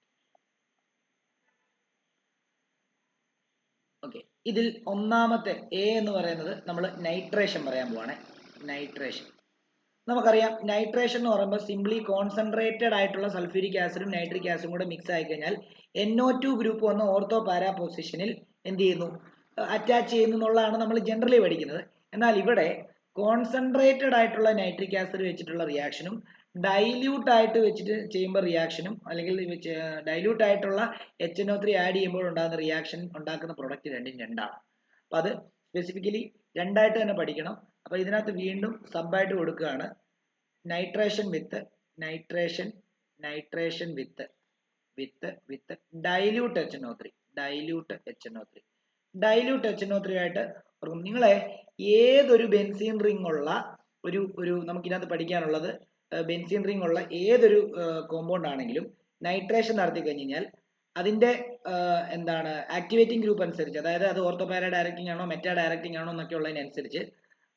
Okay. ഇതിൽ ഒന്നാമത്തെ A എന്ന് പറയുന്നത് നമ്മൾ നൈട്രേഷൻ പറയാൻ പോവാണ്. നൈട്രേഷൻ നമുക്കറിയാം. നൈട്രേഷൻ എന്ന് പറയുമ്പോൾ സിംപ്ലി കോൺസെൻട്രേറ്റഡ് ആയിട്ടുള്ള സൾഫ്യൂരിക് ആസിഡും നൈട്രിക് ആസിഡും കൂടെ മിക്സ് ആയി കഴിഞ്ഞാൽ NO2 ഗ്രൂപ്പ് വന്ന് ഓർത്തോ പാരാ പൊസിഷനിൽ എന്ത് ചെയ്യുന്നു? അറ്റാച്ച് ചെയ്യുന്നു എന്നുള്ളതാണ് നമ്മൾ ജനറലി പഠിക്കുന്നത്. എന്നാൽ ഇവിടെ കോൺസെൻട്രേറ്റഡ് ആയിട്ടുള്ള നൈട്രിക് ആസിഡ് വെച്ചിട്ടുള്ള റിയാക്ഷനും ഡൈല്യൂട്ട് ആയിട്ട് വെച്ചിട്ട് ചെയ്യുമ്പോൾ റിയാക്ഷനും അല്ലെങ്കിൽ ഡൈല്യൂട്ട് ആയിട്ടുള്ള HNO3 ആഡ് ചെയ്യുമ്പോൾ ഉണ്ടാകുന്ന റിയാക്ഷൻ ഉണ്ടാക്കുന്ന പ്രൊഡക്റ്റ് രണ്ടും രണ്ടാണ്. അപ്പൊ അത് സ്പെസിഫിക്കലി രണ്ടായിട്ട് തന്നെ പഠിക്കണം. അപ്പൊ ഇതിനകത്ത് വീണ്ടും സബായിട്ട് കൊടുക്കുകയാണ് നൈട്രേഷൻ വിത്ത് ഡൈല്യൂട്ട് HNO3. ഡൈല്യൂട്ട് HNO3 ആയിട്ട് നിങ്ങളെ ഏതൊരു ബെൻസീൻ റിംഗ് ഉള്ള ഒരു നമുക്കിതിനകത്ത് പഠിക്കാനുള്ളത് ബെൻസീൻ റിംഗ് ഉള്ള ഏതൊരു കോമ്പൗണ്ട് ആണെങ്കിലും നൈട്രേഷൻ നടത്തി കഴിഞ്ഞാൽ അതിന്റെ എന്താണ് ആക്ടിവേറ്റിംഗ് ഗ്രൂപ്പ് അനുസരിച്ച്, അതായത് അത് ഓർത്തോ പാരാ ഡയറക്റ്റിംഗ് ആണോ മെറ്റാ ഡയറക്റ്റിംഗ് ആണോ എന്നൊക്കെ ഉള്ളതിനനുസരിച്ച്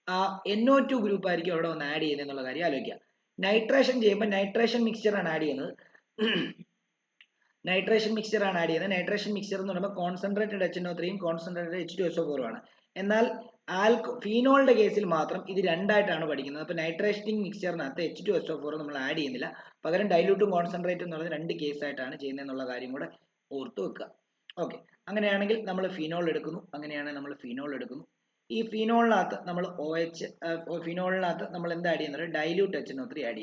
ആ NO2 ഗ്രൂപ്പ് ആയിരിക്കും അവിടെ ഒന്ന് ആഡ് ചെയ്യുന്നത് എന്നുള്ള കാര്യം ആലോചിക്കുക. നൈട്രേഷൻ ചെയ്യുമ്പോൾ നൈട്രേഷൻ മിക്സ്ചർ ആണ് ആഡ് ചെയ്യുന്നത്. നൈട്രേഷൻ മിക്സ്ചർ എന്ന് പറയുമ്പോൾ കോൺസെൻട്രേറ്റഡ് HNO3യും കോൺസെൻട്രേറ്റഡ് H2SO4 ആണ്. എന്നാൽ ഫീനോളിന്റെ കേസിൽ മാത്രം ഇത് രണ്ടായിട്ടാണ് പഠിക്കുന്നത്. അപ്പോൾ നൈട്രേറ്റിംഗ് മിക്സ്ചറിനകത്ത് H2SO4 നമ്മൾ ആഡ് ചെയ്യുന്നില്ല. പകരം ഡൈല്യൂട്ടും കോൺസെൻട്രേറ്റും എന്നുള്ളത് രണ്ട് കേസായിട്ടാണ് ചെയ്യുന്നത് എന്നുള്ള കാര്യം കൂടെ ഓർത്ത് വെക്കുക. ഓക്കെ. അങ്ങനെയാണെങ്കിൽ നമ്മൾ ഫീനോൾ എടുക്കുന്നു. ഈ ഫീനോളിനകത്ത് നമ്മൾ ഫീനോളിനകത്ത് നമ്മൾ എന്താ ആഡ് ചെയ്യുന്നത്? ഡൈല്യൂട്ട് HNO3 ആഡ്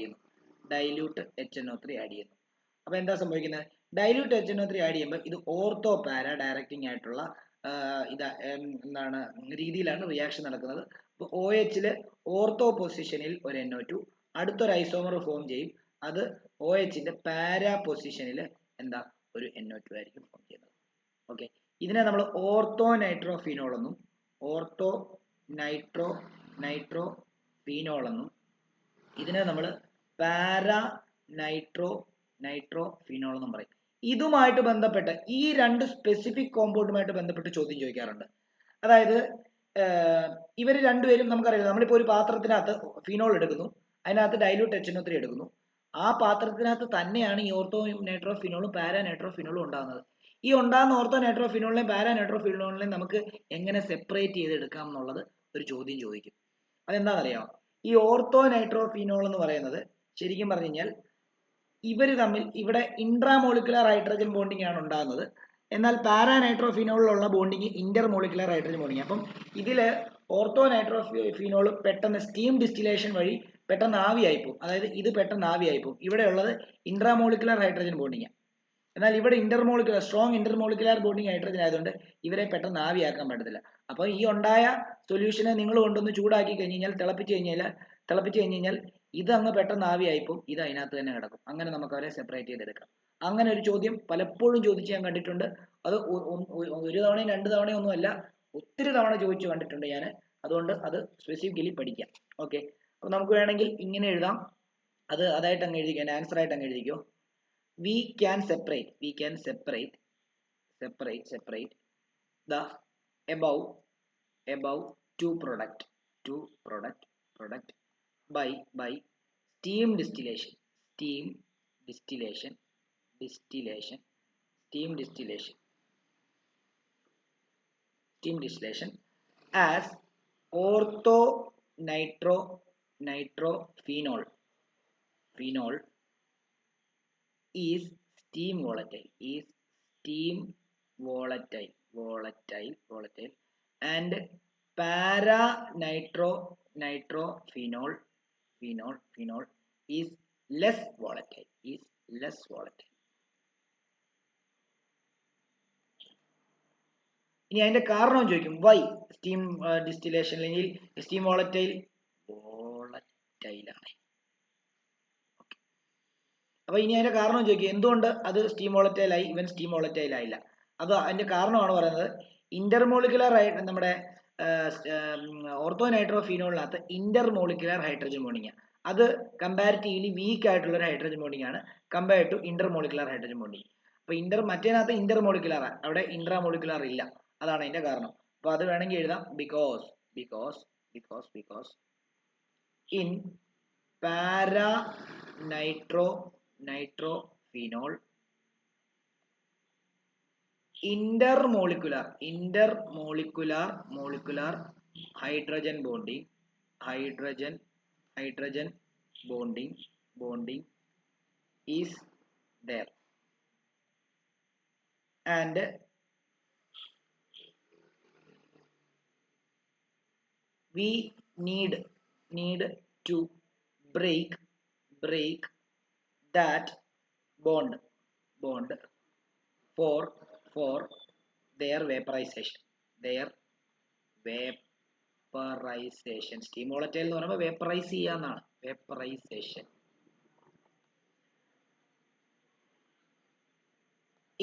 ചെയ്യുന്നു. അപ്പൊ എന്താ സംഭവിക്കുന്നത്? ഡൈല്യൂട്ട് HNO3 ആഡ് ചെയ്യുമ്പോൾ ഇത് ഓർത്തോ പാരാ ഡയറക്റ്റിംഗ് ആയിട്ടുള്ള എന്താണ് രീതിയിലാണ് റിയാക്ഷൻ നടക്കുന്നത്. അപ്പോൾ OHല് ഓർത്തോ പൊസിഷനിൽ ഒരു NO2 അടുത്തൊരു ഐസോമർ ഫോം ചെയ്യും. അത് OHന്റെ പാരാ പൊസിഷനിൽ എന്താ ഒരു NO2 ആയിരിക്കും ഫോം ചെയ്യുന്നത്. ഓക്കെ. ഇതിനെ നമ്മൾ ഓർത്തോ നൈട്രോ ഫീനോൾ എന്നും ഇതിനെ നമ്മൾ പാരാ നൈട്രോ ഫീനോൾ എന്നും പറയും. ഇതുമായിട്ട് ബന്ധപ്പെട്ട് ഈ രണ്ട് സ്പെസിഫിക് കോമ്പൗണ്ടുമായിട്ട് ബന്ധപ്പെട്ട് ചോദ്യം ചോദിക്കാറുണ്ട്. അതായത് ഇവർ രണ്ടുപേരും നമുക്കറിയാം. നമ്മളിപ്പോൾ ഒരു പാത്രത്തിനകത്ത് ഫീനോൾ എടുക്കുന്നു, അതിനകത്ത് ഡൈല്യൂട്ട് HNO3 എടുക്കുന്നു. ആ പാത്രത്തിനകത്ത് തന്നെയാണ് ഈ ഓർത്തോ നൈട്രോ ഫിനോളും പാരാ നൈട്രോ ഫിനോളും ഉണ്ടാകുന്നത്. ഈ ഉണ്ടാകുന്ന ഓർത്തോ നൈട്രോ ഫിനോളിനെയും പാരാ നൈട്രോ ഫിനോളിനെയും നമുക്ക് എങ്ങനെ സെപ്പറേറ്റ് ചെയ്തെടുക്കാം എന്നുള്ളത് ഒരു ചോദ്യം ചോദിക്കും. അതെന്താണെന്നറിയാമോ? ഈ ഓർത്തോ നൈട്രോ ഫിനോൾ എന്ന് പറയുന്നത് ശരിക്കും പറഞ്ഞു കഴിഞ്ഞാൽ ഇവർ തമ്മിൽ ഇവിടെ ഇൻട്രാമോളിക്കുലർ ഹൈഡ്രജൻ ബോണ്ടിങ് ആണ് ഉണ്ടാകുന്നത്. എന്നാൽ പാരാ നൈട്രോ ഫിനോളിലുള്ള ബോണ്ടിങ് ഇന്റർമോളിക്കുലർ ഹൈഡ്രജൻ ബോണ്ടിങ്. അപ്പം ഇതില് ഓർത്തോ നൈട്രോ ഫിനോൾ പെട്ടെന്ന് സ്റ്റീം ഡിസ്റ്റിലേഷൻ വഴി പെട്ടെന്ന് ആവിയായി പോകും. അതായത് ഇത് പെട്ടെന്ന് ആവിയായി പോകും. ഇവിടെ ഉള്ളത് ഇൻട്രാമോളിക്കുലർ ഹൈഡ്രജൻ ബോണ്ടിങ്. എന്നാൽ ഇവിടെ സ്ട്രോങ് ഇന്റർമോളിക്കുലർ ബോണ്ടിങ് ഹൈഡ്രജൻ ആയതുകൊണ്ട് ഇവരെ പെട്ടെന്ന് ആവിയാക്കാൻ പറ്റത്തില്ല. അപ്പോൾ ഈ ഉണ്ടായ സൊല്യൂഷനെ നിങ്ങൾ കൊണ്ടൊന്ന് ചൂടാക്കി കഴിഞ്ഞാൽ തിളപ്പിച്ച് കഴിഞ്ഞാൽ ഇത് അങ്ങ് പെട്ടെന്ന് ആവിയായിപ്പോൾ ഇത് അതിനകത്ത് തന്നെ കിടക്കും. അങ്ങനെ നമുക്ക് അവരെ സെപ്പറേറ്റ് ചെയ്തെടുക്കാം. അങ്ങനെ ഒരു ചോദ്യം പലപ്പോഴും ചോദിച്ച് ഞാൻ കണ്ടിട്ടുണ്ട്. അത് ഒരു തവണയും രണ്ട് തവണയും ഒന്നുമല്ല, ഒത്തിരി തവണ ചോദിച്ചു കണ്ടിട്ടുണ്ട് ഞാൻ. അതുകൊണ്ട് അത് സ്പെസിഫിക്കലി പഠിക്കാം. ഓക്കെ. അപ്പോൾ നമുക്ക് വേണമെങ്കിൽ ഇങ്ങനെ എഴുതാം. അതായിട്ട് അങ്ങ് എഴുതിക്കോ, ആൻസർ ആയിട്ട് അങ്ങ് എഴുതിക്കോ. We can separate separate the above two product by steam distillation as ortho nitrophenol is steam volatile and para nitrophenol is less volatile ഇനി അതിന്റെ കാരണം ചോദിക്കും വൈ സ്റ്റീം ഡിസ്റ്റിലേഷൻ അല്ലെങ്കിൽ സ്റ്റീം വോളറ്റൈൽ ആണ്. അപ്പൊ ഇനി അതിന്റെ കാരണം ചോദിക്കും എന്തുകൊണ്ട് അത് സ്റ്റീം വോളറ്റൈൽ ആയി ഇവൻ സ്റ്റീം വോളറ്റൈൽ ആയില്ല. അത് അതിന്റെ കാരണമാണ് പറയുന്നത് ഇന്റർമോളിക്കുലർ നമ്മുടെ ഓർത്തോ നൈട്രോഫീനോളിനകത്ത് ഇന്റർമോളിക്കുലർ ഹൈഡ്രജൻ ബോണ്ടിങ് അത് കമ്പാരിറ്റീവ്ലി വീക്ക് ആയിട്ടുള്ള ഒരു ഹൈഡ്രജൻ ബോണ്ടിങ് ആണ് compared to intermolecular hydrogen bonding. അപ്പൊ മറ്റേനകത്ത് ഇന്റർമോളിക്കുലർ അവിടെ ഇൻട്രാമോളിക്കുലർ ഇല്ല, അതാണ് അതിന്റെ കാരണം. അപ്പൊ അത് വേണമെങ്കിൽ എഴുതാം because in para nitrophenol intermolecular hydrogen bonding is there and we need to break that bond for their vaporization steam volatile എന്ന് പറയുമ്പോൾ vaporise ചെയ്യാന്നാണ് vaporization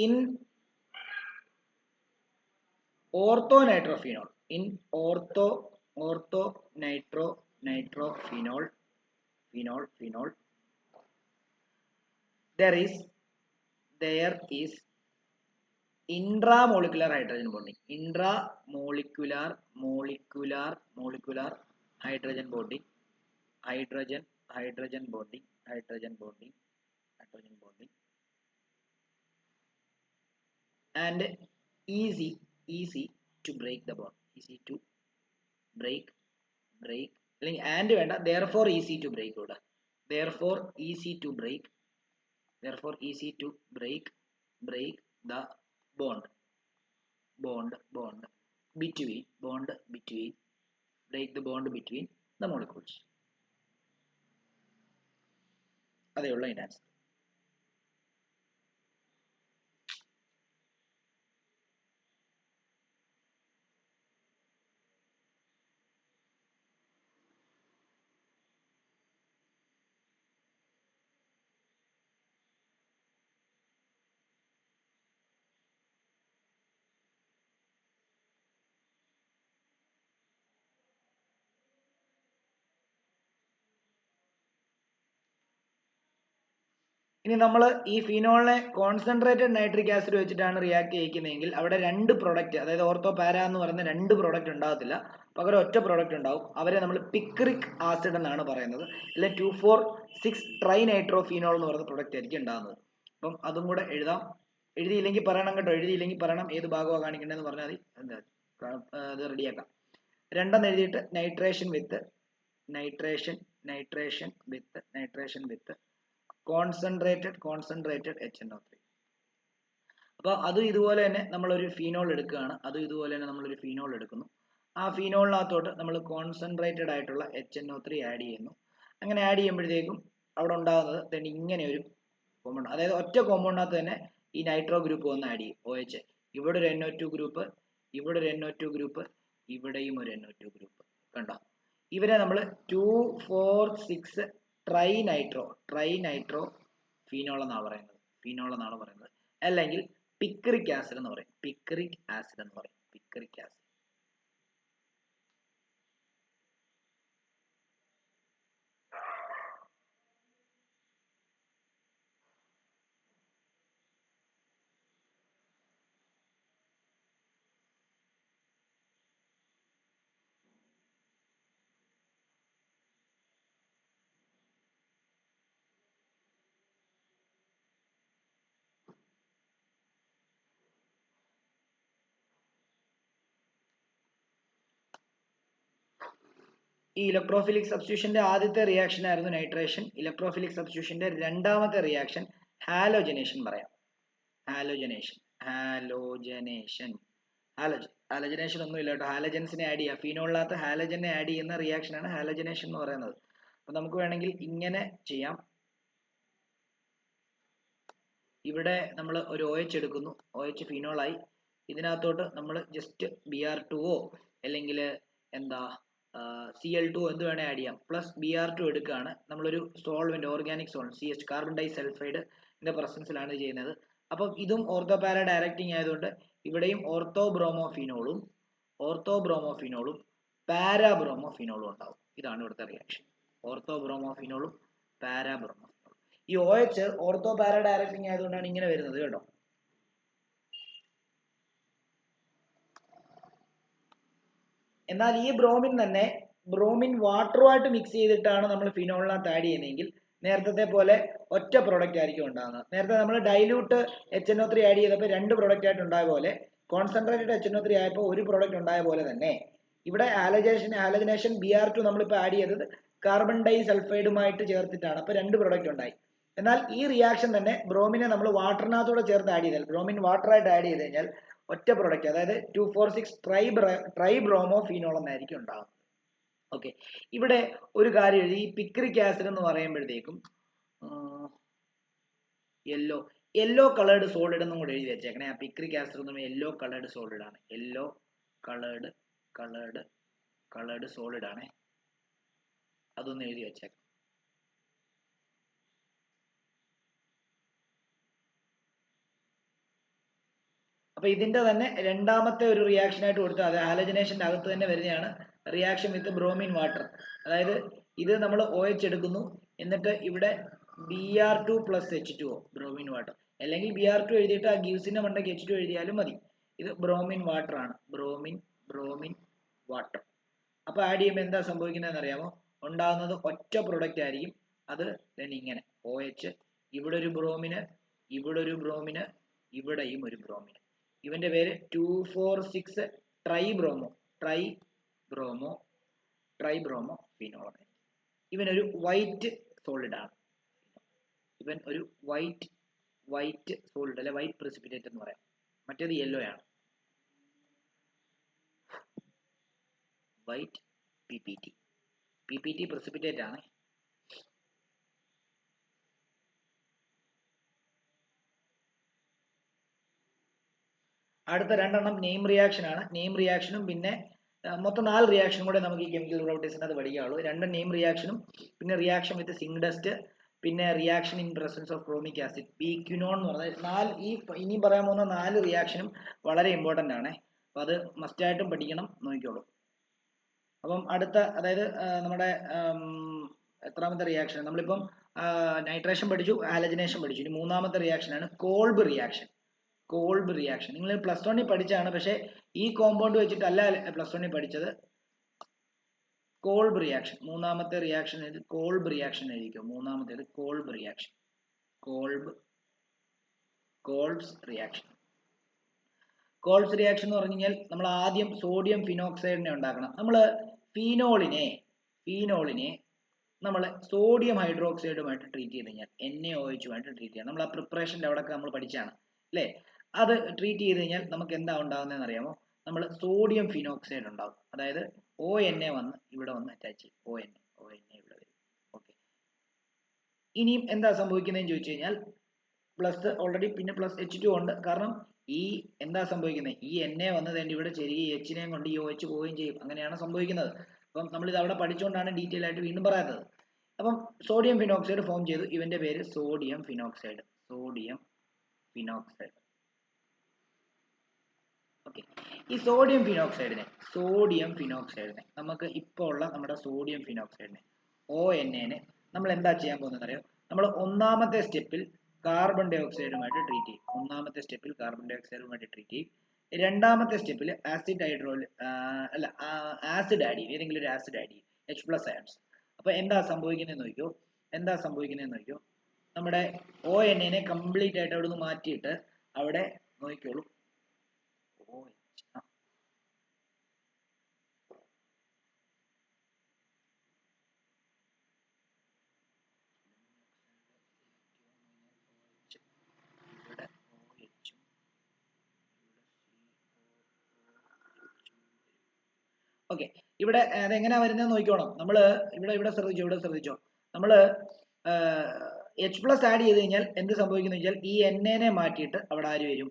in ortho nitrophenol there is intramolecular hydrogen bonding intramolecular hydrogen bonding and easy to break the bond and therefore easy to break the bond between the molecules. അതേ ഉള്ള അതിന്റെ ആൻസർ. ഇനി നമ്മൾ ഈ ഫീനോളിനെ കോൺസെൻട്രേറ്റഡ് നൈട്രിക് ആസിഡ് വെച്ചിട്ടാണ് റിയാക്ട് ചെയ്യിക്കുന്നതെങ്കിൽ അവിടെ രണ്ട് പ്രൊഡക്റ്റ്, അതായത് ഓർത്തോ പാര എന്ന് പറയുന്ന രണ്ട് പ്രൊഡക്റ്റ് ഉണ്ടാകത്തില്ല, പകരം ഒറ്റ പ്രൊഡക്റ്റ് ഉണ്ടാവും. അവരെ നമ്മൾ പിക്രിക് ആസിഡ് എന്നാണ് പറയുന്നത്. അല്ലെ 2,4,6 ട്രൈനൈട്രോഫീനോൾ എന്ന് പറയുന്ന പ്രൊഡക്റ്റ് ആയിരിക്കും ഉണ്ടാകുന്നത്. അപ്പം അതും കൂടെ എഴുതാം. എഴുതിയില്ലെങ്കിൽ പറയണം കേട്ടോ, എഴുതിയില്ലെങ്കിൽ പറയണം ഏത് ഭാഗമാണ് കാണിക്കേണ്ടതെന്ന് പറഞ്ഞാൽ മതി, എന്താ അത് റെഡിയാക്കാം. രണ്ടെന്ന് എഴുതിയിട്ട് നൈട്രേഷൻ വിത്ത് concentrated HNO3. അപ്പോൾ അതും ഇതുപോലെ തന്നെ നമ്മളൊരു ഫീനോൾ എടുക്കുകയാണ്, എടുക്കുന്നു. ആ ഫീനോളിനകത്തോട്ട് നമ്മൾ കോൺസെൻട്രേറ്റഡ് ആയിട്ടുള്ള HNO3 ആഡ് ചെയ്യുന്നു. അങ്ങനെ ആഡ് ചെയ്യുമ്പോഴത്തേക്കും അവിടെ ഉണ്ടാകുന്നത് തന്നെ ഇങ്ങനെ ഒരു കോമ്പൗണ്ട്, അതായത് ഒറ്റ കോമ്പൗണ്ടിനകത്ത് തന്നെ ഈ നൈട്രോ ഗ്രൂപ്പ് വന്ന് ആഡ് ചെയ്യും. OH, ഇവിടെ ഒരു NO2 ഗ്രൂപ്പ്, ഇവിടെ ഒരു NO2 ഗ്രൂപ്പ്, ഇവിടെയും ഒരു NO2 ഗ്രൂപ്പ്. കണ്ടോ? ഇവരെ നമ്മൾ 2,4,6 ട്രൈനൈട്രോ ഫീനോൾ എന്നാണ് പറയുന്നത്, അല്ലെങ്കിൽ പിക്രിക് ആസിഡ് എന്ന് പറയും. Picric acid. ഈ ഇലക്ട്രോഫിലിക് സബ്സ്റ്റിറ്റ്യൂഷന്റെ ആദ്യത്തെ റിയാക്ഷൻ ആയിരുന്നു നൈട്രേഷൻ. ഇലക്ട്രോഫിലിക് സബ്സ്റ്റിറ്റ്യൂഷന്റെ രണ്ടാമത്തെ റിയാക്ഷൻ ഹാലോജനേഷൻ പറയാം. ഹാലോജനേഷൻ ഹാലജനേഷൻ ഒന്നും ഇല്ല കേട്ടോ. ഹാലജൻസിനെ ആഡ് ചെയ്യുക, ഫീനോളിനകത്ത് ഹാലജനെ ആഡ് ചെയ്യുന്ന റിയാക്ഷനാണ് ഹാലജനേഷൻ എന്ന് പറയുന്നത്. അപ്പൊ നമുക്ക് വേണമെങ്കിൽ ഇങ്ങനെ ചെയ്യാം. ഇവിടെ നമ്മൾ ഒരു OH എടുക്കുന്നു, OH ഫീനോളായി. ഇതിനകത്തോട്ട് നമ്മൾ ജസ്റ്റ് Br2O അല്ലെങ്കിൽ എന്താ Cl2 എന്ത് വേണേ ആഡ് ചെയ്യാം. പ്ലസ് Br2 എടുക്കുകയാണ്. നമ്മളൊരു solvent, organic solvent, CH carbon ഡൈ സൾഫൈഡിന്റെ പ്രസൻസിലാണ് ചെയ്യുന്നത്. അപ്പം ഇതും ഓർത്തോ പാര ഡയറക്റ്റിംഗ് ആയതുകൊണ്ട് ഇവിടെയും ഓർത്തോബ്രോമോഫിനോളും പാരാബ്രോമോഫിനോളും ഉണ്ടാവും. ഇതാണ് ഇവിടുത്തെ റിയാക്ഷൻ. ഓർത്തോബ്രോമോഫിനോളും പാരാബ്രോമോഫിനോളും. ഈ OH ഓർത്തോ പാര ഡയറക്റ്റിംഗ് ആയതുകൊണ്ടാണ് ഇങ്ങനെ വരുന്നത് കേട്ടോ. എന്നാൽ ഈ ബ്രോമിൻ തന്നെ ബ്രോമിൻ വാട്ടറുമായിട്ട് മിക്സ് ചെയ്തിട്ടാണ് നമ്മൾ ഫിനോളിനകത്ത് ആഡ് ചെയ്യുന്നതെങ്കിൽ നേരത്തെ പോലെ ഒറ്റ പ്രോഡക്റ്റ് ആയിരിക്കും ഉണ്ടാകുന്നത്. നേരത്തെ നമ്മൾ ഡൈല്യൂട്ട് HNO3 ആഡ് ചെയ്തപ്പോൾ 2 പ്രോഡക്റ്റ് ആയിട്ട് ഉണ്ടായ പോലെ, കോൺസെൻട്രേറ്റഡ് HNO3 ആയപ്പോൾ ഒരു പ്രോഡക്റ്റ് ഉണ്ടായ പോലെ തന്നെ ഇവിടെ ഹാലജനേഷൻ Br2 നമ്മളിപ്പോൾ ആഡ് ചെയ്തത് കാർബൺ ഡൈ സൾഫൈഡുമായിട്ട് ചേർത്തിട്ടാണ്. അപ്പോൾ 2 പ്രോഡക്റ്റ് ഉണ്ടായി. എന്നാൽ ഈ റിയാക്ഷൻ തന്നെ ബ്രോമിനെ നമ്മൾ വാട്ടറിനകത്തൂടെ ചേർത്ത് ആഡ് ചെയ്താൽ, ബ്രോമിൻ വാട്ടറായിട്ട് ആഡ് ചെയ്ത് കഴിഞ്ഞാൽ ഒറ്റ പ്രോഡക്റ്റ്, അതായത് 2,4,6 ട്രൈബ്രോമോഫിനോൾ എന്നായിരിക്കും ഉണ്ടാകുന്നത്. ഓക്കെ, ഇവിടെ ഒരു കാര്യം എഴുതി. ഈ പിക്രിക് ആസിഡ് എന്ന് പറയുമ്പോഴത്തേക്കും യെല്ലോ കളേർഡ് സോളിഡ് എന്നും കൂടെ എഴുതി വെച്ചേക്കണേ. ആ പിക്രിക് ആസിഡ് എന്ന് പറയുമ്പോൾ യെല്ലോ കളേർഡ് സോളിഡ് ആണ്. യെല്ലോ കളേർഡ് സോളിഡ് ആണ്. അതൊന്ന് എഴുതി വെച്ചേക്കാം. അപ്പൊ ഇതിന്റെ തന്നെ രണ്ടാമത്തെ ഒരു റിയാക്ഷൻ ആയിട്ട് കൊടുത്താൽ, അത് ഹാലജനേഷന്റെ അകത്ത് തന്നെ വരുന്നതാണ് റിയാക്ഷൻ വിത്ത് ബ്രോമിൻ വാട്ടർ. അതായത് ഇത് നമ്മൾ OH എടുക്കുന്നു, എന്നിട്ട് ഇവിടെ Br2 plus H2O bromine water, അല്ലെങ്കിൽ Br2 എഴുതിയിട്ട് ആ ഗീവ്സിന്റെ മണ്ടയ്ക്ക് H2 എഴുതിയാലും മതി. ഇത് ബ്രോമിൻ വാട്ടർ ആണ്, ബ്രോമിൻ വാട്ടർ. അപ്പൊ ആഡ് ചെയ്യുമ്പോൾ എന്താ സംഭവിക്കുന്നതെന്ന് അറിയാമോ? ഉണ്ടാകുന്നത് ഒറ്റ പ്രൊഡക്റ്റ് ആയിരിക്കും. അത് ഇങ്ങനെ OH, ഇവിടെ ഒരു ബ്രോമിന്, ഇവിടെയും ഒരു ബ്രോമിന്. ഇവന്റെ പേര് 2,4,6 ട്രൈബ്രോമോ ഫിനോൾ. ഇവനൊരു വൈറ്റ് സോളിഡ് ആണ്. ഇവൻ ഒരു വൈറ്റ് സോളിഡ് അല്ലെ വൈറ്റ് പ്രസിപ്പിറ്റേറ്റ് എന്ന് പറയാം. മറ്റേത് യെല്ലോ ആണ്, വൈറ്റ് PPT പ്രസിപ്പിറ്റേറ്റ് ആണ്. അടുത്ത രണ്ടെണ്ണം നെയിം റിയാക്ഷൻ ആണ്. നെയിം റിയാക്ഷനും പിന്നെ മൊത്തം 4 റിയാക്ഷനും കൂടെ നമുക്ക് ഈ കെമിക്കൽ പ്രോപ്പർട്ടീസിനകത്ത് പഠിക്കാനുള്ളൂ. 2 നെയിം റിയാക്ഷനും പിന്നെ റിയാക്ഷൻ വിത്ത് സിങ്ക് ഡസ്റ്റ്, പിന്നെ reaction in presence of chromic acid, ബിക്വിനോൺ എന്ന് പറഞ്ഞാൽ ഇനിയും പറയാൻ പോകുന്ന 4 റിയാക്ഷനും വളരെ ഇമ്പോർട്ടന്റ് ആണ്. അപ്പൊ അത് മസ്റ്റ് ആയിട്ടും പഠിക്കണം, നോക്കിക്കോളൂ. അപ്പം അടുത്ത, അതായത് നമ്മുടെ എത്രാമത്തെ റിയാക്ഷൻ? നമ്മളിപ്പം നൈട്രേഷൻ പഠിച്ചു, ഹാലജനേഷൻ പഠിച്ചു. ഇനി മൂന്നാമത്തെ റിയാക്ഷൻ ആണ് കോൾബ് റിയാക്ഷൻ. നിങ്ങൾ പ്ലസ് 1 പഠിച്ചാണ്, പക്ഷെ ഈ കോമ്പൗണ്ട് വെച്ചിട്ടല്ല പ്ലസ് 1 പഠിച്ചത്. കോൾബ് റിയാക്ഷൻ, മൂന്നാമത്തെ റിയാക്ഷൻ കോൾബ് റിയാക്ഷൻ ആയിരിക്കും. മൂന്നാമത്തേത് കോൾബ് റിയാക്ഷൻ. കോൾബ്സ് റിയാക്ഷൻ എന്ന് പറഞ്ഞു കഴിഞ്ഞാൽ നമ്മൾ ആദ്യം സോഡിയം ഫിനോക്സൈഡിനെ ഉണ്ടാക്കണം. നമ്മൾ ഫീനോളിനെ നമ്മൾ സോഡിയം ഹൈഡ്രോക്സൈഡുമായിട്ട് ട്രീറ്റ് ചെയ്ത് കഴിഞ്ഞാൽ, NaOH-മായിട്ട് ട്രീറ്റ് ചെയ്യാം. നമ്മൾ ആ പ്രിപ്പറേഷൻ്റെ അവിടെയൊക്കെ നമ്മൾ പഠിച്ചാണ് അല്ലേ? അത് ട്രീറ്റ് ചെയ്ത് കഴിഞ്ഞാൽ നമുക്ക് എന്താ ഉണ്ടാകുന്നതെന്ന് അറിയാമോ? നമ്മൾ സോഡിയം ഫിനോക്സൈഡ് ഉണ്ടാവും. അതായത് ONa വന്ന് ഇവിടെ വന്ന് അറ്റാച്ച് ചെയ്യും. ONa ഇവിടെ വരും. ഓക്കെ, ഇനിയും എന്താ സംഭവിക്കുന്നതെന്ന് ചോദിച്ചു കഴിഞ്ഞാൽ പ്ലസ് ഓൾറെഡി, പിന്നെ പ്ലസ് H2 ഉണ്ട്. കാരണം ഈ എന്താ സംഭവിക്കുന്നത്? ഈ Na വന്നത് ഇവിടെ ചെറിയ H-നെയും കൊണ്ട് ഈ OH പോവുകയും ചെയ്യും. അങ്ങനെയാണ് സംഭവിക്കുന്നത്. അപ്പം നമ്മളിത് അവിടെ പഠിച്ചുകൊണ്ടാണ് ഡീറ്റെയിൽ ആയിട്ട് വീണ്ടും പറയാത്തത്. അപ്പം സോഡിയം ഫിനോക്സൈഡ് ഫോം ചെയ്തു. ഇവന്റെ പേര് സോഡിയം ഫിനോക്സൈഡ്. ഓക്കെ, ഈ സോഡിയം ഫിനോക്സൈഡിനെ നമുക്ക് ഇപ്പോൾ ഉള്ള നമ്മുടെ സോഡിയം ഫിനോക്സൈഡിനെ ONA-നെ നമ്മൾ എന്താ ചെയ്യാൻ പോകുന്നത് അറിയോ? നമ്മൾ ഒന്നാമത്തെ സ്റ്റെപ്പിൽ കാർബൺ ഡൈ ഓക്സൈഡുമായിട്ട് ട്രീറ്റ് ചെയ്യും. രണ്ടാമത്തെ സ്റ്റെപ്പിൽ ആസിഡ് ആഡ് ചെയ്യും. ഏതെങ്കിലും ഒരു ആസിഡ് ആഡ് ചെയ്യും, H+ അയൺസ്. അപ്പൊ എന്താ സംഭവിക്കുന്നതെന്ന് നോക്കിയോ? നമ്മുടെ ONA-നെ കംപ്ലീറ്റ് ആയിട്ട് അവിടെ നിന്ന് മാറ്റിയിട്ട് അവിടെ നോക്കിക്കോളൂ, ഓക്കെ, ഇവിടെ അതെങ്ങനെയാ വരുന്നത് നോക്കിക്കോണം. നമ്മള് ഇവിടെ ശ്രദ്ധിച്ചോ. നമ്മള് H+ ആഡ് ചെയ്ത് കഴിഞ്ഞാൽ എന്ത് സംഭവിക്കുന്നു വെച്ചാൽ ഈ NA മാറ്റിയിട്ട് അവിടെ ആര് വരും,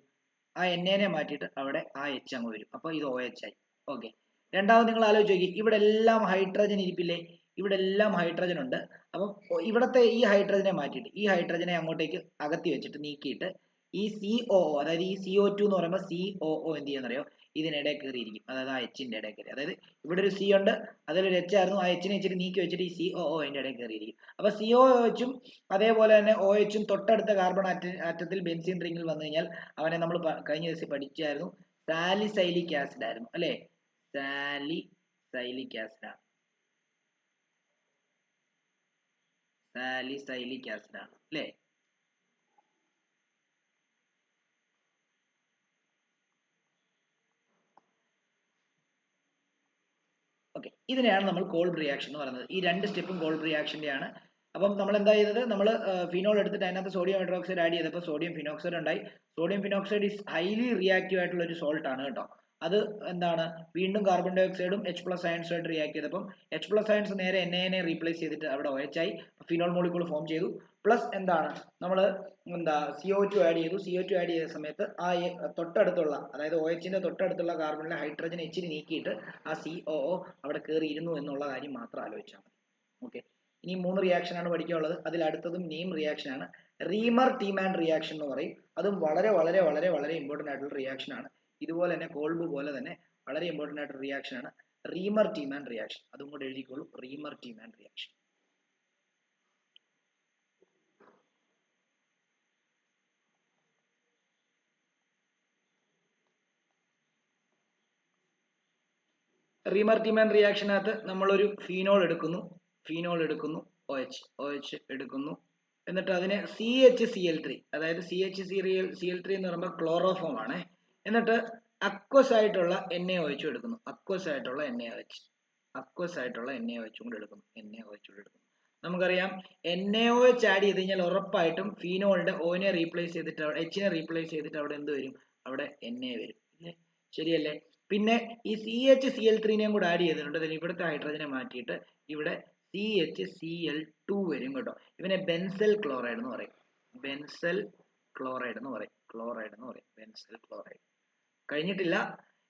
ആ NA മാറ്റിയിട്ട് അവിടെ ആ H അങ്ങ് വരും. അപ്പൊ ഇത് OH ആയി. ഓക്കെ, രണ്ടാമത് നിങ്ങൾ ആലോചിച്ച് നോക്കി, ഇവിടെ എല്ലാം ഹൈഡ്രജൻ ഇരിപ്പില്ലേ, ഇവിടെ എല്ലാം ഹൈഡ്രജൻ ഉണ്ട്. അപ്പം ഇവിടത്തെ ഈ ഹൈഡ്രജനെ മാറ്റിയിട്ട് ഈ ഹൈഡ്രജനെ അങ്ങോട്ടേക്ക് അകത്തി വെച്ചിട്ട് നീക്കിയിട്ട് ഈ COO, അതായത് ഈ CO2 എന്ന് പറയുമ്പോൾ COO എന്ത് ചെയ്യുന്നറിയോ, ഇതിനിടെ കയറിയിരിക്കും. അതായത് ആ Hന്റെ ഇടയിൽ കയറി, അതായത് ഇവിടെ ഒരു C ഉണ്ട്, അതിലൊരു H ആയിരുന്നു, ആ Hനെ ഇച്ചിരി നീക്കി വെച്ചിട്ട് ഈ COO അതിന്റെ ഇടയിൽ കയറിയിരിക്കും. അപ്പൊ COOHും അതേപോലെ തന്നെ OHും തൊട്ടടുത്ത കാർബൺ ആറ്റത്തിൽ ബെൻസീൻ റിംഗിൽ വന്നു കഴിഞ്ഞാൽ അവനെ നമ്മൾ കഴിഞ്ഞ ദിവസം പഠിച്ചായിരുന്നു, സാലിസൈലിക് ആസിഡ് ആയിരുന്നു അല്ലെ. സാലിസൈലിക് ആസിഡ് ആണ്, സാലിസൈലിക് ആസിഡ് ആണ് അല്ലെ. ഓക്കെ, ഇതിനെയാണ് നമ്മൾ കോൾബ് റിയാക്ഷൻ എന്ന് പറയുന്നത്. ഈ രണ്ട് സ്റ്റെപ്പും കോൾബ് റിയാക്ഷന്റെ ആണ്. അപ്പം നമ്മൾ എന്താ ചെയ്തത്, നമ്മൾ ഫിനോൾ എടുത്തിട്ട് അതിനകത്ത് സോഡിയം ഹൈഡ്രോക്സൈഡ് ആഡ് ചെയ്തപ്പോൾ സോഡിയം ഫിനോക്സൈഡ് ഉണ്ടായി. Sodium phenoxide is highly reactive ആയിട്ടുള്ള ഒരു സോൾട്ട് ആണ് കേട്ടോ. അത് എന്താണ്, വീണ്ടും കാർബൺ ഡൈ ഓക്സൈഡും H+ അയൺസുമായിട്ട് റിയാക്ട് ചെയ്തപ്പം H+ അയൺസ് നേരെ NaNA റീപ്ലേസ് ചെയ്തിട്ട് അവിടെ OH ആയി, ഫിനോൾ മോളിക്കൂൾ ഫോം ചെയ്തു. പ്ലസ് എന്താണ്, നമ്മൾ CO2 ആഡ് ചെയ്തു. CO2 ആഡ് ചെയ്ത സമയത്ത് ആ തൊട്ടടുത്തുള്ള, അതായത് OHന്റെ തൊട്ടടുത്തുള്ള കാർബണിലെ ഹൈഡ്രജൻ ഇച്ചിരി നീക്കിയിട്ട് ആ COO അവിടെ കയറിയിരുന്നു എന്നുള്ള കാര്യം മാത്രം ആലോചിച്ചാൽ മതി. ഓക്കെ, ഇനി 3 റിയാക്ഷൻ ആണ് പഠിക്കാനുള്ളത്. അതിൽ അടുത്തതും നെയിം റിയാക്ഷൻ ആണ്, റീമർ ടീമാൻ റിയാക്ഷൻ എന്ന് പറയും. അതും വളരെ വളരെ വളരെ വളരെ ഇമ്പോർട്ടന്റ് ആയിട്ടുള്ള റിയാക്ഷൻ ആണ്. ഇതുപോലെ തന്നെ കോൾബ് പോലെ തന്നെ വളരെ ഇമ്പോർട്ടന്റ് ആയിട്ടുള്ള റിയാക്ഷൻ ആണ് റീമർ ടീമാൻ റിയാക്ഷൻ. അതും കൂടെ എഴുതിക്കോളൂ, റീമർ ടീമാൻ റിയാക്ഷൻ. റീമർ ടീമാൻ റിയാക്ഷനകത്ത് നമ്മളൊരു ഫീനോൾ എടുക്കുന്നു, OH എടുക്കുന്നു, എന്നിട്ട് അതിനെ CHCl3, അതായത് CHCl3 എന്ന് പറയുമ്പോൾ ക്ലോറോഫോം ആണ്. എന്നിട്ട് അക്വസ് ആയിട്ടുള്ള NaOH എടുക്കുന്നു, അക്വസ് ആയിട്ടുള്ള NaOH കൂടെ എടുക്കുന്നു, നമുക്കറിയാം NaOH ആഡ് ചെയ്ത് കഴിഞ്ഞാൽ ഉറപ്പായിട്ടും ഫീനോളിന്റെ Oനെ റീപ്ലേസ് ചെയ്തിട്ട് Hനെ റീപ്ലേസ് ചെയ്തിട്ട് അവിടെ എന്ത് വരും, അവിടെ Na വരും, ശരിയല്ലേ. പിന്നെ ഈ CHCl3നെയും കൂടെ ആഡ് ചെയ്തിട്ടുണ്ട്. ഇവിടുത്തെ ഹൈഡ്രജനെ മാറ്റിയിട്ട് ഇവിടെ CHCl2 വരും കേട്ടോ. ഇവനെ ബെൻസൽ ക്ലോറൈഡ് എന്ന് പറയും, ബെൻസൽ ക്ലോറൈഡ്. കഴിഞ്ഞിട്ടില്ല,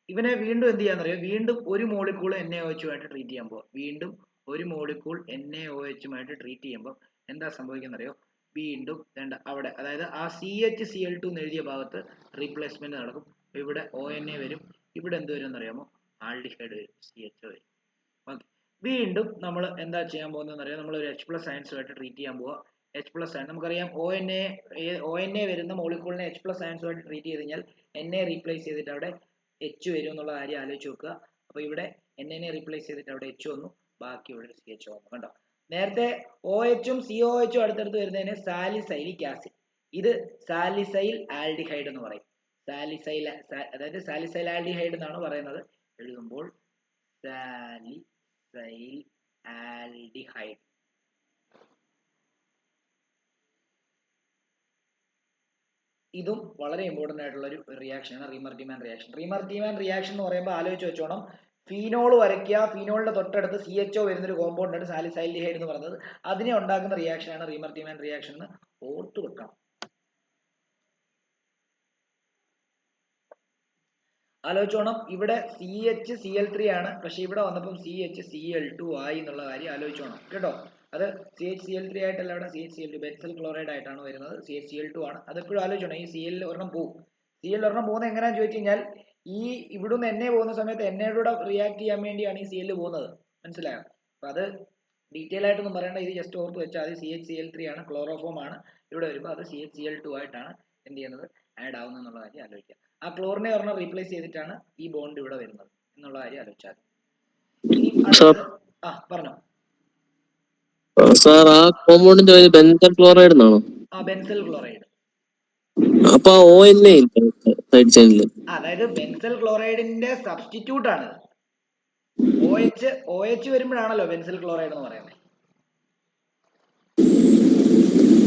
ഇവനെ വീണ്ടും എന്ത് ചെയ്യാന്നറിയോ, വീണ്ടും ഒരു മോളിക്കൂൾ NaOHുമായിട്ട് ട്രീറ്റ് ചെയ്യാൻ പോവാം. വീണ്ടും ഒരു മോളിക്കൂൾ NaOHുമായിട്ട് ട്രീറ്റ് ചെയ്യുമ്പോൾ എന്താ സംഭവിക്കുന്നറിയോ, വീണ്ടും അവിടെ, അതായത് ആ CHCl2 എന്ന് എഴുതിയ ഭാഗത്ത് റീപ്ലേസ്മെന്റ് നടക്കും. ഇവിടെ ONA വരും, ഇവിടെ എന്ത് വരും എന്നറിയാമോ, ആൽഡിഹൈഡ് വരും, CHO വരും. ഓക്കെ, വീണ്ടും നമ്മൾ എന്താ ചെയ്യാൻ പോകുന്നതെന്ന് അറിയാം, നമ്മൾ ഒരു H+ അയൺസുമായിട്ട് ട്രീറ്റ് ചെയ്യാൻ പോവുക. H+ അയൺ നമുക്കറിയാം, ONA വരുന്ന മോളിക്കൂളിനെ H+ അയൺസുമായിട്ട് ട്രീറ്റ് ചെയ്ത് കഴിഞ്ഞാൽ Na റീപ്ലേസ് ചെയ്തിട്ട് അവിടെ H വരും എന്നുള്ള കാര്യം ആലോചിച്ച് നോക്കുക. അപ്പൊ ഇവിടെ Na റീപ്ലേസ് ചെയ്തിട്ട് അവിടെ H വന്നു, ബാക്കി ഇവിടെ CHO വന്നു. കണ്ടോ, നേരത്തെ OHും COOHും അടുത്തടുത്ത് വരുന്നതിന് സാലിസൈലിക് ആസിഡ്, ഇത് സാലിസൈൽ ആൽഡിഹൈഡ് എന്ന് പറയും. അതായത് സാലിസൈൽ ആൽഡിഹൈഡ് എന്നാണ് പറയുന്നത്. എഴുതുമ്പോൾ സാലിസൈൽ ആൽഡിഹൈഡ്. ഇതും വളരെ ഇമ്പോർട്ടന്റ് ആയിട്ടുള്ള ഒരു റിയാക്ഷൻ ആണ്, റീമർ ടീമാൻ റിയാക്ഷൻ. റീമർ ടീമാൻ റിയാക്ഷൻ എന്ന് പറയുമ്പോൾ ആലോചിച്ച് വെച്ചോണം, ഫീനോൾ വരയ്ക്കുക, ഫീനോളിന്റെ തൊട്ടടുത്ത് CHO വരുന്നൊരു കോമ്പൗണ്ട് ആണ് സാലിസൈൽഡിഹൈഡ് എന്ന് പറയുന്നത്. അതിനെ ഉണ്ടാക്കുന്ന റിയാക്ഷൻ ആണ് റീമർ ടീമാൻ റിയാക്ഷൻ എന്ന് ഓർത്തു വെക്കണം. ആലോചിച്ചോണം, ഇവിടെ CHCl3 ആണ്, പക്ഷെ ഇവിടെ വന്നപ്പം CHCl2 ആയി എന്നുള്ള കാര്യം ആലോചിച്ചോണം കേട്ടോ. അത് CHCl3 ആയിട്ടല്ല, ഇവിടെ CHCl2 ബെൻസൽ ക്ലോറൈഡ് ആയിട്ടാണ് വരുന്നത്, CHCl2 ആണ്. അതെപ്പോഴും ആലോചിച്ചോണം, ഈ CL ഒരെണ്ണം പോകും. CL ഒരെണ്ണം പോകുന്നത് എങ്ങനെയാണെന്ന് ചോദിച്ചു കഴിഞ്ഞാൽ, ഈ ഇവിടുന്ന് Na പോകുന്ന സമയത്ത് NAയുടെ കൂടെ റിയാക്ട് ചെയ്യാൻ വേണ്ടിയാണ് ഈ CL പോകുന്നത്, മനസ്സിലായോ. അപ്പൊ അത് ഡീറ്റെയിൽ ആയിട്ടൊന്നും പറയണ്ട, ഇത് ജസ്റ്റ് ഓർത്ത് വെച്ചാൽ അത് CHCl3 ആണ്, ക്ലോറോഫോം ആണ്. ഇവിടെ വരുമ്പോൾ അത് CHCl2 ആയിട്ടാണ് എന്ത് ചെയ്യുന്നത്, ആഡ് ആവുന്നത് എന്നുള്ള കാര്യം ആലോചിക്കുക. ആ ക്ലോറിനെ ഒരെണ്ണം റീപ്ലേസ് ചെയ്തിട്ടാണ് ഈ ബോണ്ട് ഇവിടെ വരുന്നത് എന്നുള്ള കാര്യം ആലോചിച്ചാൽ. ഇനി പറഞ്ഞോ സാർ, ആ കോമ്പൗണ്ടിന്റെ പേര് ബെൻസൽ ക്ലോറൈഡ് എന്നാണോ? Benzyl chloride. അപ്പൊ ONA സൈഡ് ചെയിനിൽ, അതായത് ബെൻസൽ ക്ലോറൈഡിന്റെ സബ്സ്റ്റിറ്റ്യൂട്ട് ആണ്. OH വരുമ്പോഴാണല്ലോ ബെൻസൽ ക്ലോറൈഡ് എന്ന് പറയുന്നത്,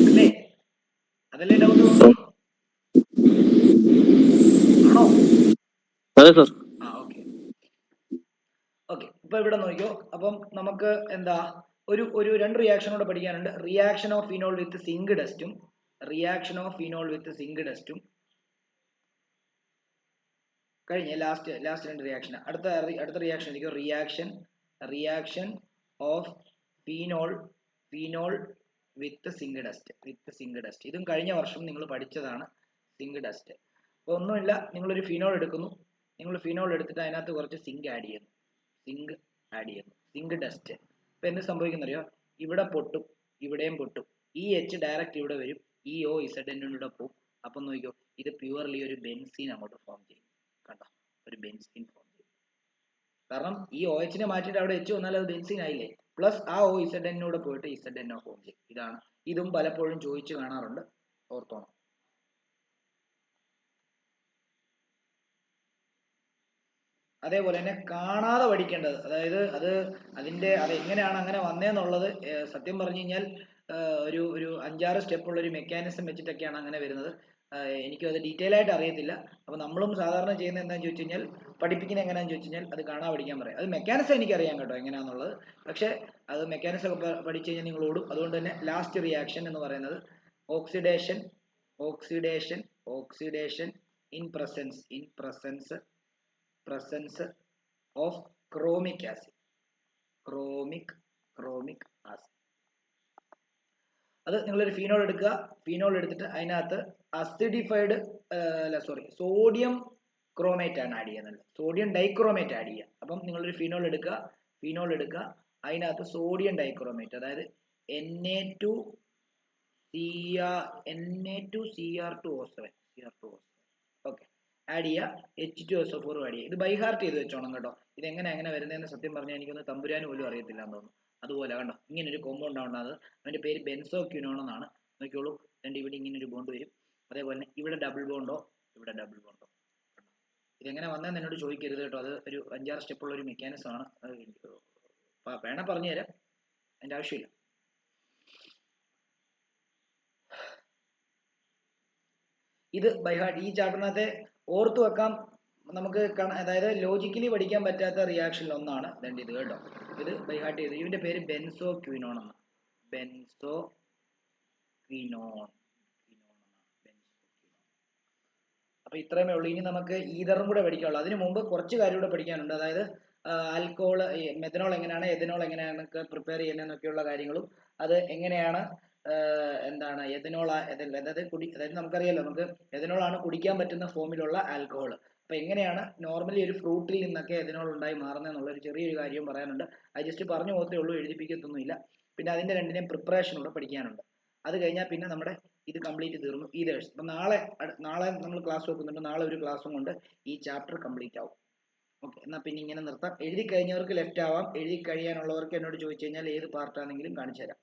അല്ലേ? അതല്ലേ ഡൗട്ട് ഉള്ളൂ, ആണോ? അതെ സാർ. ഓക്കെ. ഇപ്പൊ ഇവിടെ നോക്കിയോ, അപ്പം നമുക്ക് എന്താ ഒരു രണ്ട് റിയാക്ഷൻ കൂടെ പഠിക്കാനുണ്ട്. Reaction of phenol with zinc ഡസ്റ്റും കഴിഞ്ഞ ലാസ്റ്റ് രണ്ട് റിയാക്ഷൻ. അടുത്ത റിയാക്ഷൻ ആയിരിക്കും reaction of phenol with zinc dust. ഇതും കഴിഞ്ഞ വർഷം നിങ്ങൾ പഠിച്ചതാണ്, സിങ്ക് ഡസ്റ്റ്. അപ്പോൾ ഒന്നുമില്ല, നിങ്ങളൊരു ഫിനോൾ എടുക്കുന്നു, എടുത്തിട്ട് അതിനകത്ത് കുറച്ച് സിങ്ക് ആഡ് ചെയ്യുന്നു, സിങ്ക് ഡസ്റ്റ്. ഇപ്പൊ എന്ത് സംഭവിക്കുന്നറിയോ, ഇവിടെ പൊട്ടും, ഇവിടെയും പൊട്ടും. ഈ എച്ച് ഡയറക്റ്റ് ഇവിടെ വരും, ഈ ഒ ഇസഡിനൂടെ പോകും. അപ്പം നോക്കിയോ, ഇത് പ്യുവർലി ഒരു ബെൻസീൻ അങ്ങോട്ട് ഫോം ചെയ്യും. കണ്ടോ, ഒരു ബെൻസീൻ ഫോം ചെയ്യും. കാരണം ഈ ഒ എച്ചിനെ മാറ്റിയിട്ട് അവിടെ എച്ച് വന്നാൽ അത് ബെൻസീൻ ആയില്ലേ. പ്ലസ് ആ ഒ ഇസഡിനൂടെ പോയിട്ട് ഇസഡ്എൻഒ ഫോം ചെയ്യും. ഇതും പലപ്പോഴും ചോദിച്ചു കാണാറുണ്ട്, ഓർത്തോണം. അതേപോലെ തന്നെ കാണാതെ പഠിക്കേണ്ടത്, അതായത് അത് എങ്ങനെയാണ് അങ്ങനെ വന്നേന്നുള്ളത് സത്യം പറഞ്ഞു കഴിഞ്ഞാൽ ഒരു 5-6 സ്റ്റെപ്പുള്ള ഒരു മെക്കാനിസം വെച്ചിട്ടൊക്കെയാണ് അങ്ങനെ വരുന്നത്. എനിക്കും അത് ഡീറ്റെയിൽ ആയിട്ട് അറിയത്തില്ല. അപ്പോൾ നമ്മളും സാധാരണ ചെയ്യുന്നത് എന്താണെന്ന് ചോദിച്ചു കഴിഞ്ഞാൽ, പഠിപ്പിക്കുന്നത് എങ്ങനെയാണെന്ന് ചോദിച്ചു കഴിഞ്ഞാൽ അത് കാണാൻ പഠിക്കാൻ പറയാം. അത് മെക്കാനിസം എനിക്കറിയാം കേട്ടോ എങ്ങനെയാണെന്നുള്ളത്, പക്ഷേ അത് മെക്കാനിസം ഒക്കെ പഠിച്ചു കഴിഞ്ഞാൽ നിങ്ങൾ ഓടും. അതുകൊണ്ട് തന്നെ ലാസ്റ്റ് റിയാക്ഷൻ എന്ന് പറയുന്നത് oxidation in presence of chromic acid. അത് നിങ്ങളൊരു ഫീനോൾ എടുക്കുക, എടുത്തിട്ട് അതിനകത്ത് സോഡിയം ക്രോമേറ്റ് ആണ് ആഡ് ചെയ്യുന്നത്, സോഡിയം ഡൈക്രോമേറ്റ് ആഡ് ചെയ്യുക. അപ്പം നിങ്ങളൊരു ഫീനോൾ എടുക്കുക, അതിനകത്ത് സോഡിയം ഡൈക്രോമേറ്റ്, അതായത് Na2Cr2O7 ഓക്കെ ആഡ് ചെയ്യുക, H2SO4 ആഡ് ചെയ്യുക. ഇത് ബൈ ഹാർട്ട് ചെയ്ത് വെച്ചോണം കേട്ടോ. ഇതെങ്ങനെ വരുന്നതെന്ന് സത്യം പറഞ്ഞാൽ എനിക്കൊന്ന് തമ്പുരാന് പോലും അറിയത്തില്ല എന്ന് തോന്നുന്നു. അതുപോലെ കണ്ടോ, ഇങ്ങനെ ഒരു കോമ്പൗണ്ട് ഉണ്ടാകുന്നത്, അതിന്റെ പേര് ബെൻസോക്വിനോൺ എന്നാണ്. നോക്കിയോളൂ, ഇവിടെ ഇങ്ങനെ ഒരു ബോണ്ട് വരും. അതേപോലെ തന്നെ ഇവിടെ ഡബിൾ ബോണ്ടോ. ഇതെങ്ങനെ വന്നതെന്ന് എന്നോട് ചോദിക്കരുത് കേട്ടോ, അത് ഒരു 5-6 സ്റ്റെപ്പുള്ള ഒരു മെക്കാനിസം ആണ്. വേണേ പറഞ്ഞുതരാം, അതിന്റെ ആവശ്യമില്ല. ഇത് ബൈ ഹാർട്ട്, ഈ ചാപ്റ്ററിനകത്തെ ഓർത്തു വെക്കാം നമുക്ക്, അതായത് ലോജിക്കലി പഠിക്കാൻ പറ്റാത്ത റിയാക്ഷനിൽ ഒന്നാണ് ഇത് കേട്ടോ. ഇത് ബൈ ഹാർട്ട് ചെയ്ത്, ഇതിന്റെ പേര് ബെൻസോക്വിനോൺ എന്നാണ്. അപ്പൊ ഇത്രയുമേ ഉള്ളൂ. ഇനി നമുക്ക് ഈതറും കൂടെ പഠിക്കാനുള്ളൂ. അതിനു മുമ്പ് കുറച്ച് കാര്യം കൂടെ പഠിക്കാനുണ്ട്. അതായത് ആൽക്കഹോൾ, മെഥനോൾ എങ്ങനെയാണ്, എഥനോൾ എങ്ങനെയാണ് പ്രിപ്പയർ ചെയ്യുന്നതെന്നൊക്കെയുള്ള കാര്യങ്ങളും, അത് എങ്ങനെയാണ് എന്താണ് എഥനോൾ, അതായത് നമുക്കറിയാലോ, നമുക്ക് എഥനോൾ ആണ് കുടിക്കാൻ പറ്റുന്ന ഫോമിലുള്ള ആൽക്കഹോൾ. അപ്പൊ എങ്ങനെയാണ് നോർമലി ഒരു ഫ്രൂട്ടിൽ നിന്നൊക്കെ എഥനോൾ ഉണ്ടായി മാറുന്നതെന്നുള്ള ഒരു ചെറിയൊരു കാര്യം പറയാനുണ്ട്. അത് ജസ്റ്റ് പറഞ്ഞു പോകത്തേ ഉള്ളൂ, എഴുതിപ്പിക്കത്തൊന്നുമില്ല. പിന്നെ അതിന്റെ രണ്ടിനെയും പ്രിപ്പറേഷൻ കൂടെ പഠിക്കാനുണ്ട്. അത് കഴിഞ്ഞാൽ പിന്നെ നമ്മുടെ ഇത് കംപ്ലീറ്റ് തീർന്നു, ഈതേഴ്സ്. അപ്പൊ നാളെ നമ്മൾ ക്ലാസ് വെക്കുന്നുണ്ട്. നാളെ ഒരു ക്ലാസ്സും കൊണ്ട് ഈ ചാപ്റ്റർ കംപ്ലീറ്റ് ആവും. ഓക്കെ, എന്നാൽ പിന്നെ ഇങ്ങനെ നിർത്താം. എഴുതി കഴിഞ്ഞവർക്ക് ലെഫ്റ്റ് ആവാം, എഴുതി കഴിയാനുള്ളവർക്ക് എന്നോട് ചോദിച്ചു കഴിഞ്ഞാൽ ഏത് പാർട്ടാണെങ്കിലും കാണിച്ചു തരാം.